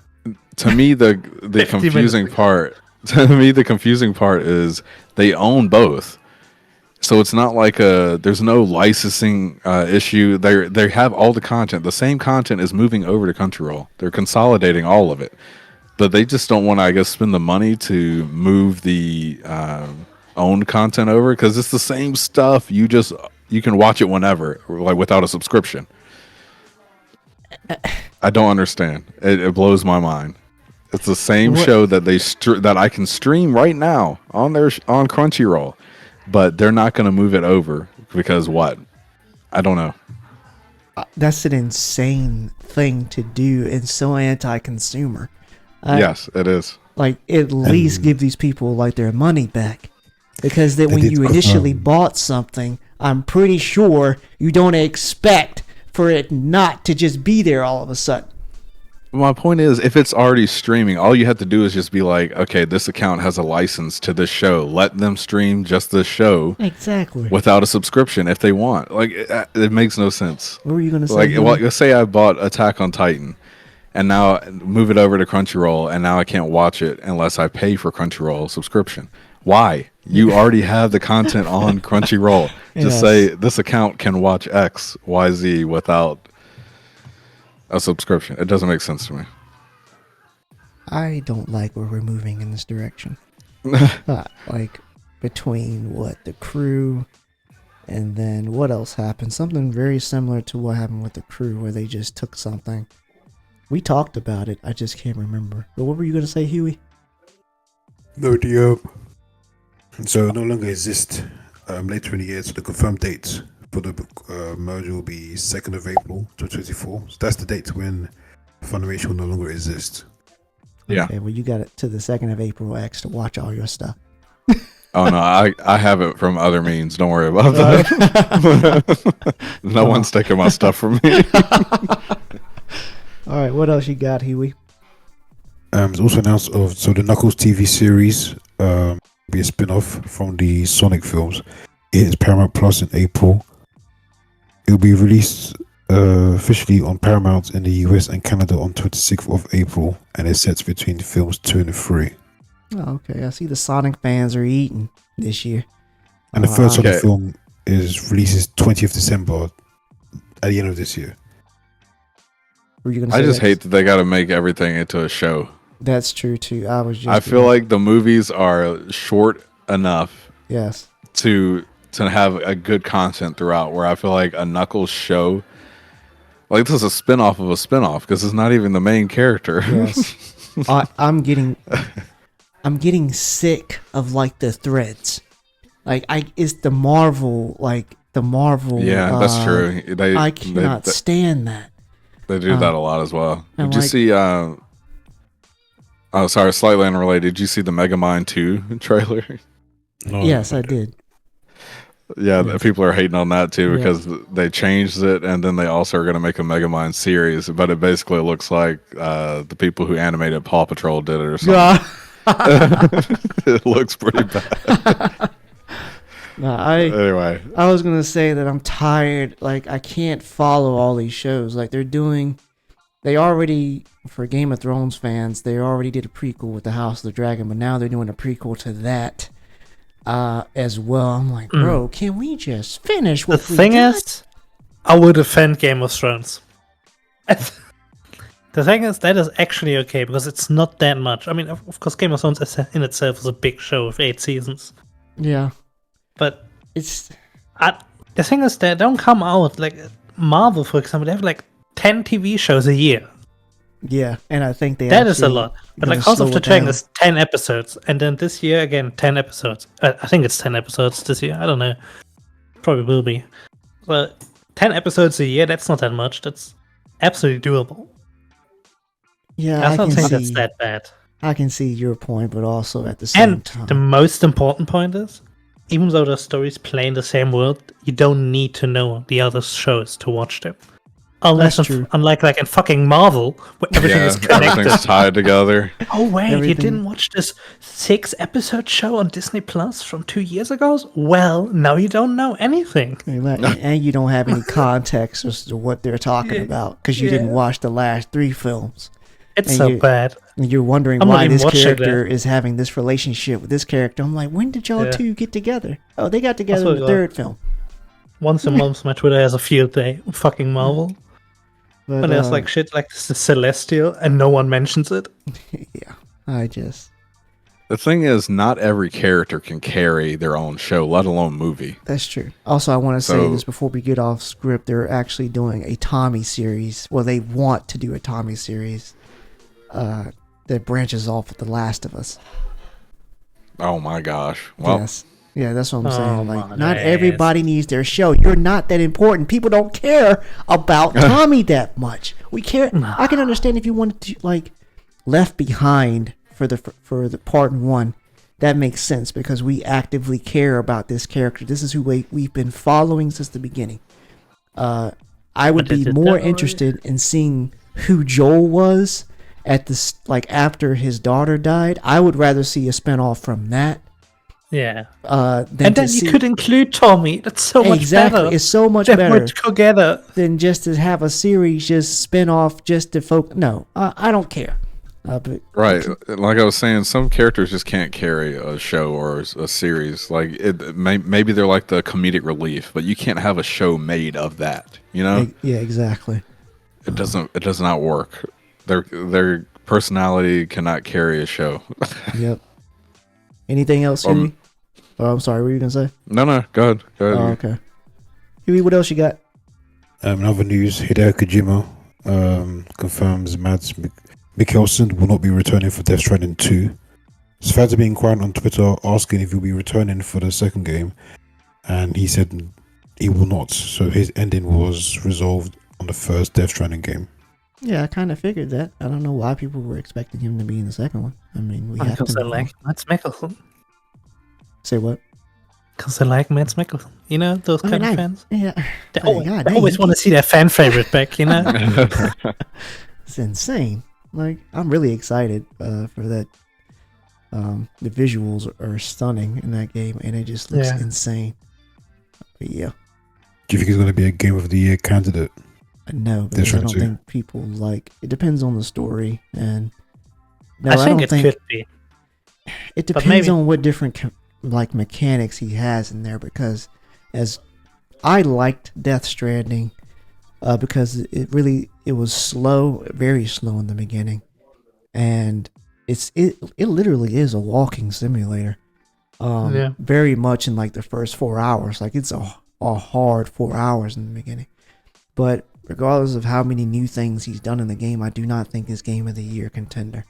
To me, the 50 confusing minutes. part. To me, the confusing part is they own both. So it's not like there's no licensing issue. They have all the content. The same content is moving over to Crunchyroll. They're consolidating all of it, but they just don't want to, I guess, spend the money to move the owned content over because it's the same stuff. You can watch it whenever, like without a subscription. I don't understand. It blows my mind. It's the same What- show that that I can stream right now on on Crunchyroll, but they're not going to move it over because what? I don't know. That's an insane thing to do and so anti-consumer. Yes, it is. Like, at least give these people like their money back. Because that They when did you initially confirm. bought something, I'm pretty sure you don't expect for it not to just be there all of a sudden. My point is, if it's already streaming, all you have to do is just be like, okay, this account has a license to this show. Let them stream just this show Exactly. without a subscription if they want. Like, it makes no sense. What were you going to say? Like, Huey? well, let's say I bought Attack on Titan, and now move it over to Crunchyroll, and now I can't watch it unless I pay for Crunchyroll subscription. Why? You already have the content on Crunchyroll. Yes. Just say this account can watch X, Y, Z without a subscription. It doesn't make sense to me. I don't like where we're moving in this direction. Like, between the crew, and then what else happened? Something very similar to what happened with the crew, where they just took something. We talked about it. I just can't remember. But what were you going to say, Huey? No, so no longer exist later in the year. So the confirmed date for the merger will be 2nd of April 2024. So that's the date when Funimation will no longer exist. Yeah. Okay, well, you got it to the 2nd of April X to watch all your stuff. Oh no, I have it from other means. Don't worry about that. No one's taking my stuff from me. All right, what else you got, Huey? It's also announced the Knuckles TV series will be a spin-off from the Sonic films. It hits Paramount Plus in April. It will be released officially on Paramount in the US and Canada on 26th of April, and it sets between films 2 and 3. Oh, okay. I see the Sonic fans are eating this year. And the first Sonic film releases 20th December at the end of this year. Were you gonna say I just hate that they got to make everything into a show. That's true too. I feel like the movies are short enough. Yes. To have a good content throughout, where I feel like a Knuckles show, like this is a spin-off of a spin-off because it's not even the main character. Yes. I'm getting sick of like the threads. Like it's the Marvel. Yeah, that's true. I cannot stand that. They do that a lot as well. Did you like, see? Oh, sorry, slightly unrelated. Did you see the Megamind 2 trailer? No, yes, I did. Yeah, people are hating on that too because they changed it, and then they also are going to make a Megamind series. But it basically looks like the people who animated Paw Patrol did it or something. It looks pretty bad. Anyway, I was gonna say that I'm tired. Like I can't follow all these shows. Like they already, for Game of Thrones fans, they already did a prequel with the House of the Dragon, but now they're doing a prequel to that as well. I'm like, bro, can we just finish what the thing got? Is, I would defend Game of Thrones. The thing is, that is actually okay because it's not that much. I mean, of course, Game of Thrones in itself is a big show of 8 seasons. Yeah, but it's the thing is, they don't come out like Marvel, for example. They have like 10 TV shows a year. Yeah, and I think that is a lot. But like House of the Dragon is 10 episodes, and then this year again 10 episodes. I think it's 10 episodes this year. I don't know. Probably will be. But 10 episodes a year, that's not that much. That's absolutely doable. Yeah, I don't think that's that bad. I can see your point, but also at the same time. And the most important point is, even though the stories play in the same world, you don't need to know the other shows to watch them. Unlike like in fucking Marvel, where everything is connected. Everything's tied together. Oh wait, you didn't watch this 6-episode show on Disney Plus from 2 years ago? Well, now you don't know anything. And you don't have any context as to what they're talking about because you didn't watch the last 3 films. It's so bad. And you're wondering why this character is having this relationship with this character. I'm like, when did y'all two get together? Oh, they got together in the 3rd film. Once a month, my Twitter has a field day. Fucking Marvel. But there's like shit like the Celestial, and no one mentions it. Yeah, The thing is, not every character can carry their own show, let alone movie. That's true. Also, I want to say this before we get off script. They're actually doing a Tommy series. Well, they want to do a Tommy series that branches off of The Last of Us. Oh my gosh. Well, yes. Yeah, that's what I'm saying. Like, not everybody needs their show. You're not that important. People don't care about Tommy that much. We care. I can understand if you wanted to like Left Behind for the part 1. That makes sense because we actively care about this character. This is who we've been following since the beginning. I would be more interested in seeing who Joel was at this, like after his daughter died. I would rather see a spinoff from that. Yeah. And then you could include Tommy. That's so much better. It's so much better together than just to have a series just spin off just to focus. No, I don't care. But right, like I was saying, some characters just can't carry a show or a series. Like maybe they're like the comedic relief, but you can't have a show made of that. You know? Yeah, exactly. It does not work. Their personality cannot carry a show. Yep. Anything else, Huey? Oh, I'm sorry. What were you gonna say? No. Go ahead. Oh, okay. Huey, what else you got? In other news, Hideo Kojima confirms Mads Mikelson will not be returning for Death Stranding 2. So fans have been inquiring on Twitter asking if he'll be returning for the second game, and he said he will not. So his ending was resolved on the first Death Stranding game. Yeah, I kind of figured that. I don't know why people were expecting him to be in the second one. I mean, we have because to I like Mads Mikkelsen. Say what? Because I like Mads Mikkelsen. You know, those kind of fans? Yeah. They always want to see their fan favorite back, you know? It's insane. Like, I'm really excited for that. The visuals are stunning in that game, and it just looks insane. But yeah. Do you think it's going to be a Game of the Year candidate? No, because I don't think people like. It depends on the story, and no, I think it could be. It depends on what different like mechanics he has in there. Because as I liked Death Stranding, because it was slow, very slow in the beginning, and it literally is a walking simulator. Very much in like the first 4 hours, like it's a hard 4 hours in the beginning, but regardless of how many new things he's done in the game, I do not think it's Game of the Year contender.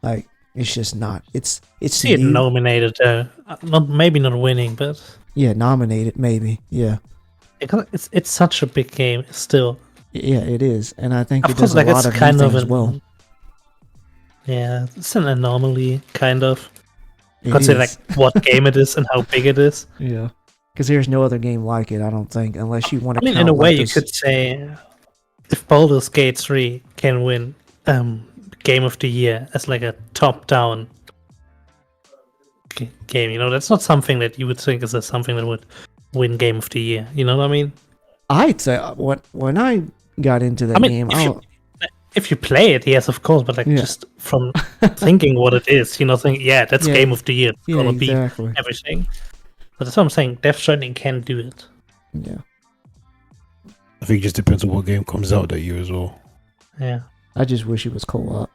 Like, it's just not. It's see it nominated, maybe not winning, but nominated maybe. Yeah, it's such a big game still. Yeah, it is, and I think of it course, does a lot of new things as well. Yeah, it's an anomaly, kind of. Consider like what game it is and how big it is. Yeah, because there's no other game like it, I don't think, unless you want to. I mean, in a way, you could say if Baldur's Gate 3 can win Game of the Year as like a top-down game, you know, that's not something that you would think is something that would win Game of the Year. You know what I mean? I'd say when I got into that game, if you play it, yes, of course, but like just from thinking what it is, you know, that's Game of the Year. It's gonna be everything. But that's what I'm saying. Death Stranding can do it. Yeah. I think it just depends on what game comes out that year as well. Yeah. I just wish it was co-op.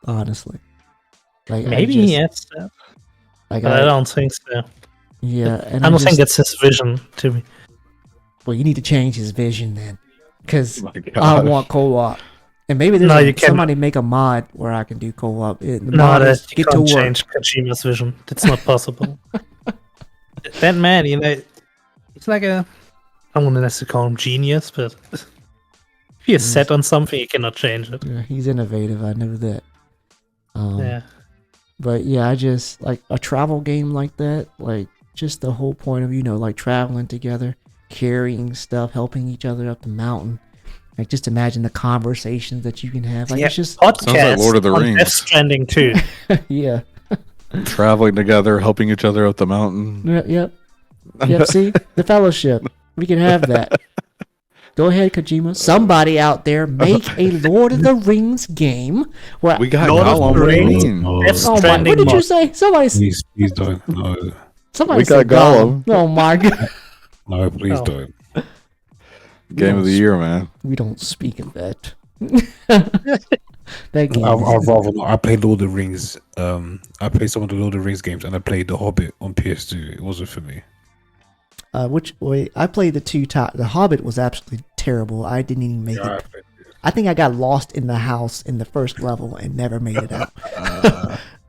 Honestly. Like, maybe he adds that. Like, but I don't think so. Yeah. And I don't think it's his vision to me. Well, you need to change his vision then. Because I want co-op. And maybe somebody make a mod where I can do co-op. You can't change Kojima's vision. That's not possible. That man, you know, it's like I don't want to necessarily call him genius, but if he is set on something, he cannot change it. Yeah, he's innovative. I know that. Yeah. But yeah, I just like a travel game like that. Like just the whole point of, you know, like traveling together, carrying stuff, helping each other up the mountain. Like, just imagine the conversations that you can have. Like, it's just sounds like Lord of the Rings. Death Stranding too. Yeah. Traveling together, helping each other up the mountain. Yep. See, the Fellowship. We can have that. Go ahead, Kojima. Somebody out there make a Lord of the Rings game. Where we got Lord of the Rings. What did you say? Please don't. No. Somebody got Gollum. Oh my God. No, please don't. Game of the Year, man. We don't speak of that. That game. I'd rather not. I played Lord of the Rings. I played some of the Lord of the Rings games, and I played The Hobbit on PS2. It wasn't for me. I played the two top. The Hobbit was absolutely terrible. I didn't even make it. I think I got lost in the house in the first level and never made it out.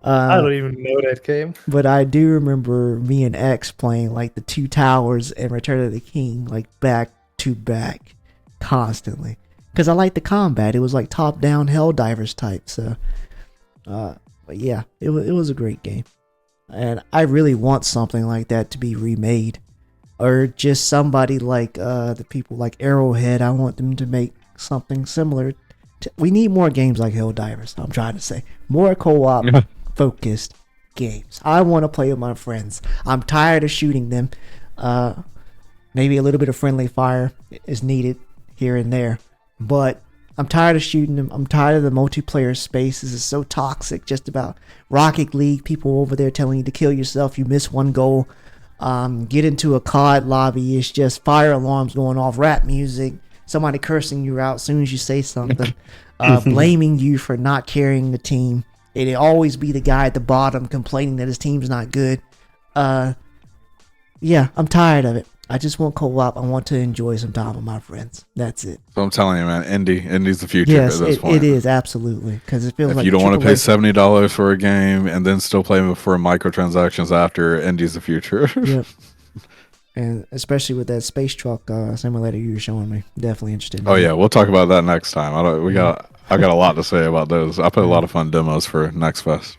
I don't even know that game. But I do remember me and X playing like the Two Towers and Return of the King, like back to back, constantly. Because I liked the combat. It was like top-down Helldivers type. So, but yeah, it was a great game. And I really want something like that to be remade. Or just somebody like the people like Arrowhead. I want them to make something similar. We need more games like Helldivers. I'm trying to say. More co-op focused games. I want to play with my friends. I'm tired of shooting them. Maybe a little bit of friendly fire is needed here and there. But I'm tired of shooting them. I'm tired of the multiplayer space. This is so toxic. Just about Rocket League. People over there telling you to kill yourself. You miss one goal. Get into a COD lobby. It's just fire alarms going off. Rap music. Somebody cursing you out as soon as you say something. Blaming you for not carrying the team. It'd always be the guy at the bottom complaining that his team's not good. Yeah, I'm tired of it. I just want co-op. I want to enjoy some time with my friends. That's it. So I'm telling you, man, Indie's the future yes, at this point. It is, absolutely. Because it feels if like you don't want to pay $70 for a game and then still play for microtransactions after, Indie's the future. Yep. And especially with that space truck simulator you were showing me. Definitely interested. Oh, yeah. We'll talk about that next time. I got a lot to say about those. I put a lot of fun demos for Next Fest.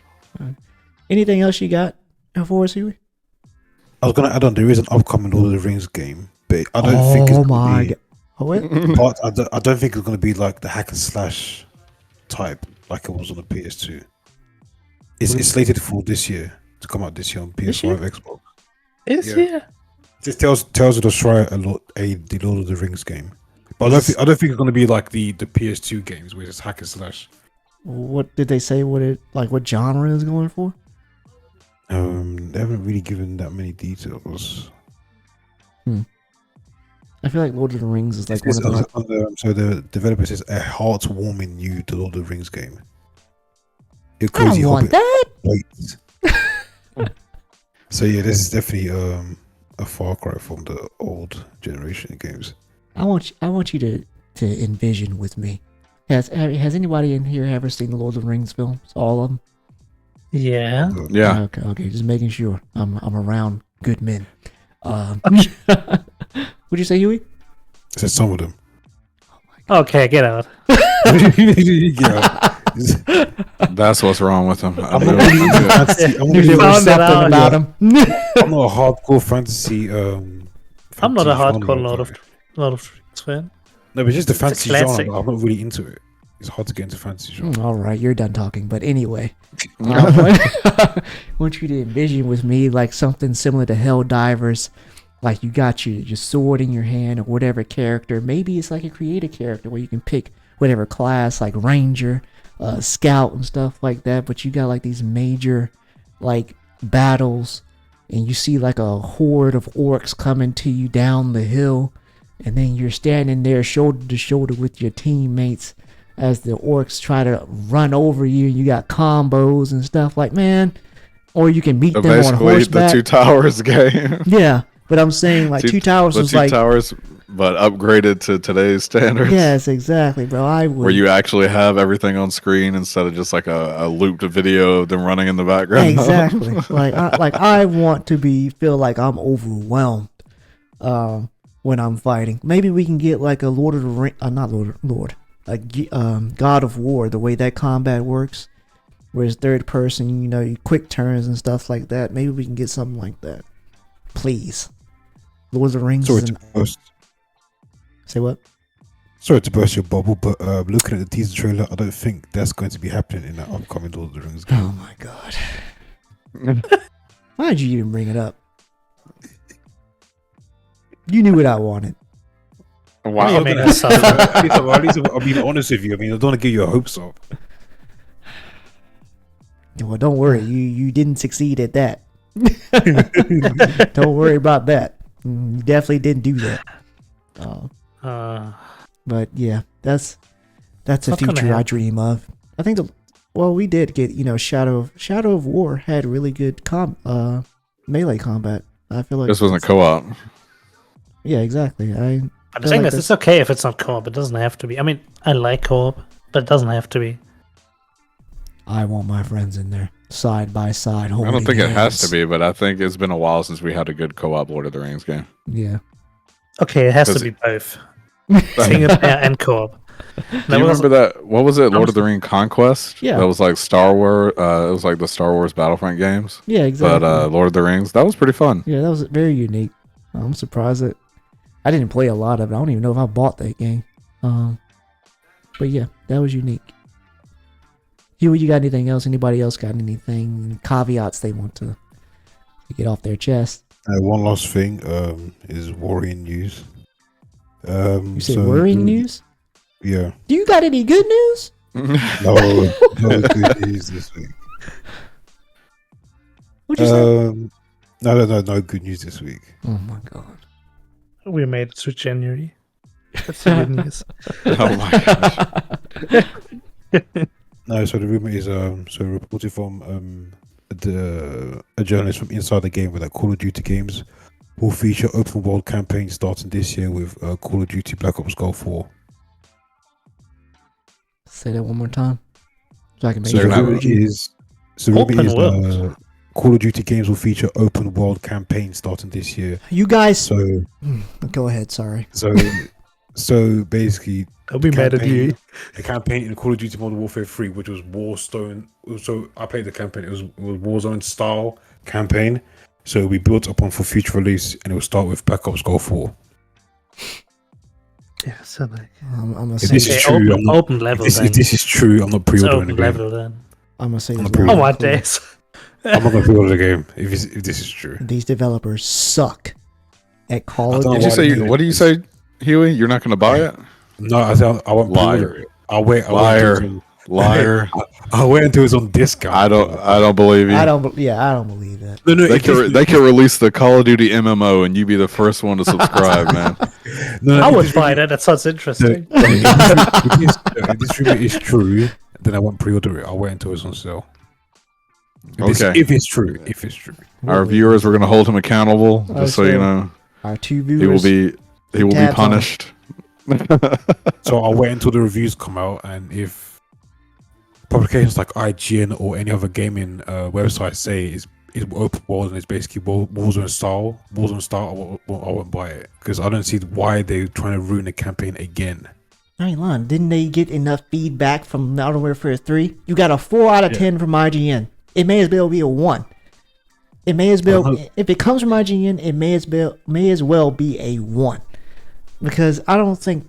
Anything else you got for us, Huey? I was going to add on, there is an upcoming Lord of the Rings game, but I don't think it's going to be... Oh, I don't think it's going to be like the hack and slash type like it was on the PS2. It's slated for this year to come out this year on PS5, Xbox. Here. Just tells us to try the Lord of the Rings game. But I don't think it's going to be like the PS2 games where it's hack and slash. What did they say? What genre is going for? They haven't really given that many details. I feel like Lord of the Rings is like one of the. So the developer says a heartwarming new to Lord of the Rings game. I don't want that. So yeah, this is definitely a far cry from the old generation games. I want you to envision with me. Has anybody in here ever seen the Lord of the Rings films? All of them? Yeah. Yeah. Okay. Just making sure I'm around good men. What'd you say, Huey? I said some of them. Okay, get out. That's what's wrong with him. I'm not really into fantasy. You found that out. About him. I'm not a hardcore fantasy. I'm not a fantasy hardcore genre Lord guy. of the Rings fan. No, but just the fantasy classic. genre. I'm not really into it. It's hard to get into fantasy genre. All right, you're done talking. But anyway, I want you to envision with me like something similar to Helldivers. Like you got your sword in your hand or whatever character. Maybe it's like a creative character where you can pick whatever class, like Ranger, Scout and stuff like that. But you got like these major like battles and you see like a horde of orcs coming to you down the hill. And then you're standing there shoulder to shoulder with your teammates as the orcs try to run over you. You got combos and stuff like, man. Or you can meet them on Basically, horseback. the Two Towers game. Yeah, but I'm saying like Two Towers was like... Two Towers, but upgraded to today's standards. Yes, exactly, bro. I would... Where you actually have everything on screen instead of just like a looped video of them running in the background. Exactly. I want to feel like I'm overwhelmed when I'm fighting. Maybe we can get like a Lord of the Ring... God of War, the way that combat works. Where it's third person, you quick turns and stuff like that. Maybe we can get something like that. Please. Lord of the Rings. Sorry to burst. Say what? Sorry to burst your bubble, but looking at the teaser trailer, I don't think that's going to be happening in that upcoming Lord of the Rings game. Oh my god. Why did you even bring it up? You knew what I wanted. Wow. You made us suffer. At least I'll be honest with you. I mean, I don't want to give you hopes up. Well, don't worry. You didn't succeed at that. Don't worry about that. You definitely didn't do that. But yeah, that's a future I dream of. I think we did get Shadow of War had really good melee combat. I feel like This wasn't co-op. Yeah, exactly. I'm saying this. It's okay if it's not co-op. It doesn't have to be. I mean, I like co-op, but it doesn't have to be. I want my friends in there, side by side. I don't think it has to be, but I think it's been a while since we had a good co-op Lord of the Rings game. Yeah. Okay, it has to be both. Single player and co-op. Do you remember that? What was it? Lord of the Rings Conquest? Yeah. That was like Star Wars. It was like the Star Wars Battlefront games. Yeah, exactly. But Lord of the Rings, that was pretty fun. Yeah, that was very unique. I'm surprised that I didn't play a lot of it. I don't even know if I bought that game. But yeah, that was unique. Huey, you got anything else? Anybody else got anything? Caveats they want to get off their chest? One last thing is worrying news. You said worrying news? Yeah. Do you got any good news? No good news this week. What'd you say? No good news this week. Oh my god. We made it to January. That's the good news. Oh my gosh. No, so the rumor is reported from a journalist from inside the game with Call of Duty games will feature open world campaign starting this year with Call of Duty Black Ops Gulf 4. Say that one more time. So I can make So sure. the rumor is Call of Duty games will feature open world campaign starting this year. You guys. So go ahead. Sorry. So basically, I'll be mad at you. The campaign in Call of Duty Modern Warfare 3, which was Warzone. So I played the campaign. It was Warzone style campaign. So it'll be built upon for future release, and it will start with Black Ops Gulf 4. Yeah, so like I'm gonna If say this is this. true, I'm not, open level. if Then this is true, I'm not it's pre-ordering the open game. level then. I'm gonna say I'm this. a loud Oh and my clear. days! I'm not gonna pre-order the game if this is true. These developers suck at Call I of don't know Did you Duty. why say? they do What do you this. say, Huey? You're not going to buy it? No, I won't pre-order it. I'll wait. Liar. I'll wait until it's on discount. I don't believe you. I don't believe that. No, They can release the Call of Duty MMO and you be the first one to subscribe, man. I would buy that. That sounds interesting. If this really is true, then I won't pre-order it. I'll wait until it's on sale. If it's true. Our viewers, we're going to hold him accountable, just so you know. Our two He will viewers. be punished. So I'll wait until the reviews come out, and if publications like IGN or any other gaming website say it's open world and it's basically Warzone style, I won't buy it because I don't see why they're trying to ruin the campaign again. I ain't lying. Didn't they get enough feedback from Modern Warfare 3? You got a 4 out of 10 from IGN. It may as well be a 1. It may as well, if it comes from IGN, it may as well be a 1. Because I don't think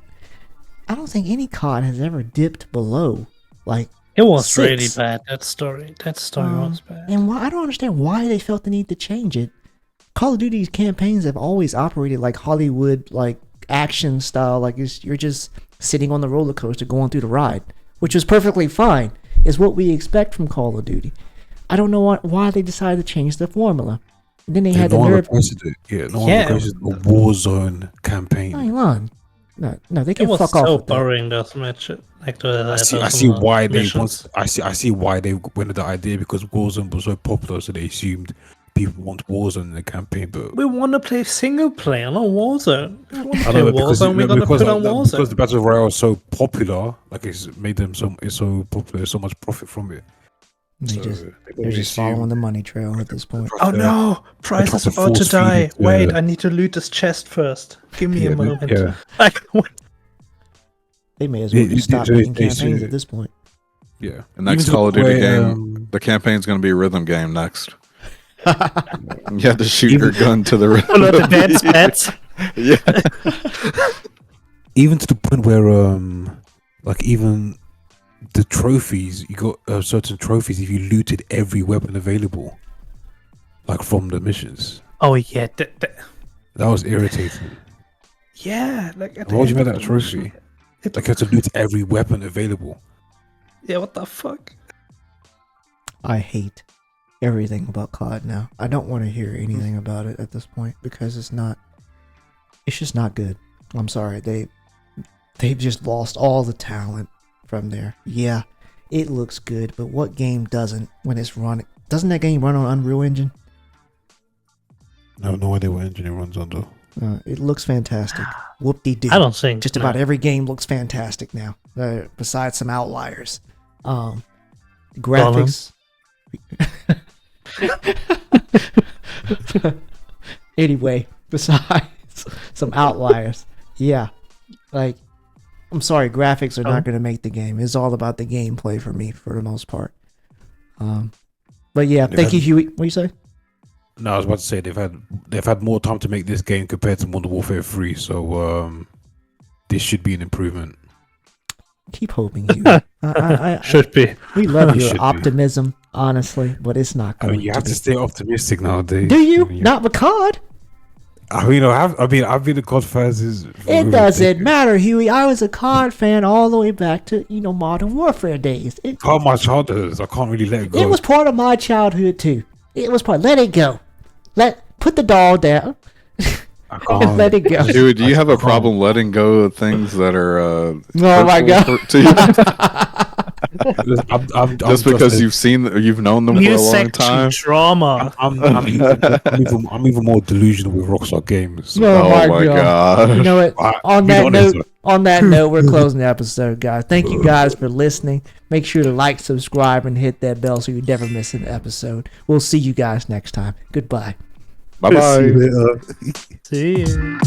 any COD has ever dipped below like It was 6. really bad. That story was bad. And I don't understand why they felt the need to change it. Call of Duty's campaigns have always operated like Hollywood, like action style, like you're just sitting on the roller coaster going through the ride, which was perfectly fine. Is what we expect from Call of Duty. I don't know why they decided to change the formula. And then they had the nerve. No one requested a Warzone campaign. I ain't lying. No, they It can was fuck off so with that. boring. Those matches. Like I see why they went with the idea because Warzone was so popular, so they assumed people want Warzone in the campaign. But we want to play single player, not Warzone. If we want to I play know, because Warzone, we're gonna put on Warzone. because the battle royale is so popular, like it's made them it's so popular, there's so much profit from it. They're just following the money trail at this point. Oh no! Price is about to die. Wait, I need to loot this chest first. Give me a moment. Yeah. Like, what? They may as well just stop making campaigns at this point. Yeah. The next Call of Duty game, the campaign's going to be a rhythm game next. You have to shoot your gun to the rhythm. Oh, the dance pets. Yeah. Even to the point where like even the trophies, you got certain trophies if you looted every weapon available, like from the missions. Oh yeah, That was irritating. yeah. Like, Why would you make that a trophy? Like you have to loot every weapon available. Yeah, what the fuck? I hate everything about COD now. I don't want to hear anything about it at this point because it's just not good. I'm sorry. They've just lost all the talent from there. Yeah, it looks good, but what game doesn't when it's running? Doesn't that game run on Unreal Engine? I have no idea what engine it runs on though. It looks fantastic. Whoop-de-doo. I don't think Just about every game looks fantastic now, besides some outliers. Graphics. Anyway, besides some outliers, yeah. Like, I'm sorry, graphics are not going to make the game. It's all about the gameplay for me, for the most part. But yeah, thank you, Huey. What do you say? No, I was about to say they've had more time to make this game compared to Modern Warfare 3, so this should be an improvement. Keep hoping, Huey. should be. We love It your should be. optimism, honestly, but it's not I going mean, you to have be. to stay optimistic nowadays. Do you? Not with COD? I mean, I've been a COD fan since. It doesn't matter, Huey. I was a COD fan all the way back to, Modern Warfare days. Part of my childhood, so I can't really let it go. It was part of my childhood, too. It was part. Let it go. Put the doll down. I can't. Let it go. Dude, do you have a problem letting go of things that are Oh my hurtful God. to you? I'm Just because you've known them for a long Music time? drama. I'm even more delusional with Rockstar Games. Oh my my God. God. You know what? Alright, On be that honest, note, we're closing the episode, guys. Thank you guys for listening. Make sure to like, subscribe, and hit that bell so you never miss an episode. We'll see you guys next time. Goodbye. Bye-bye. See you.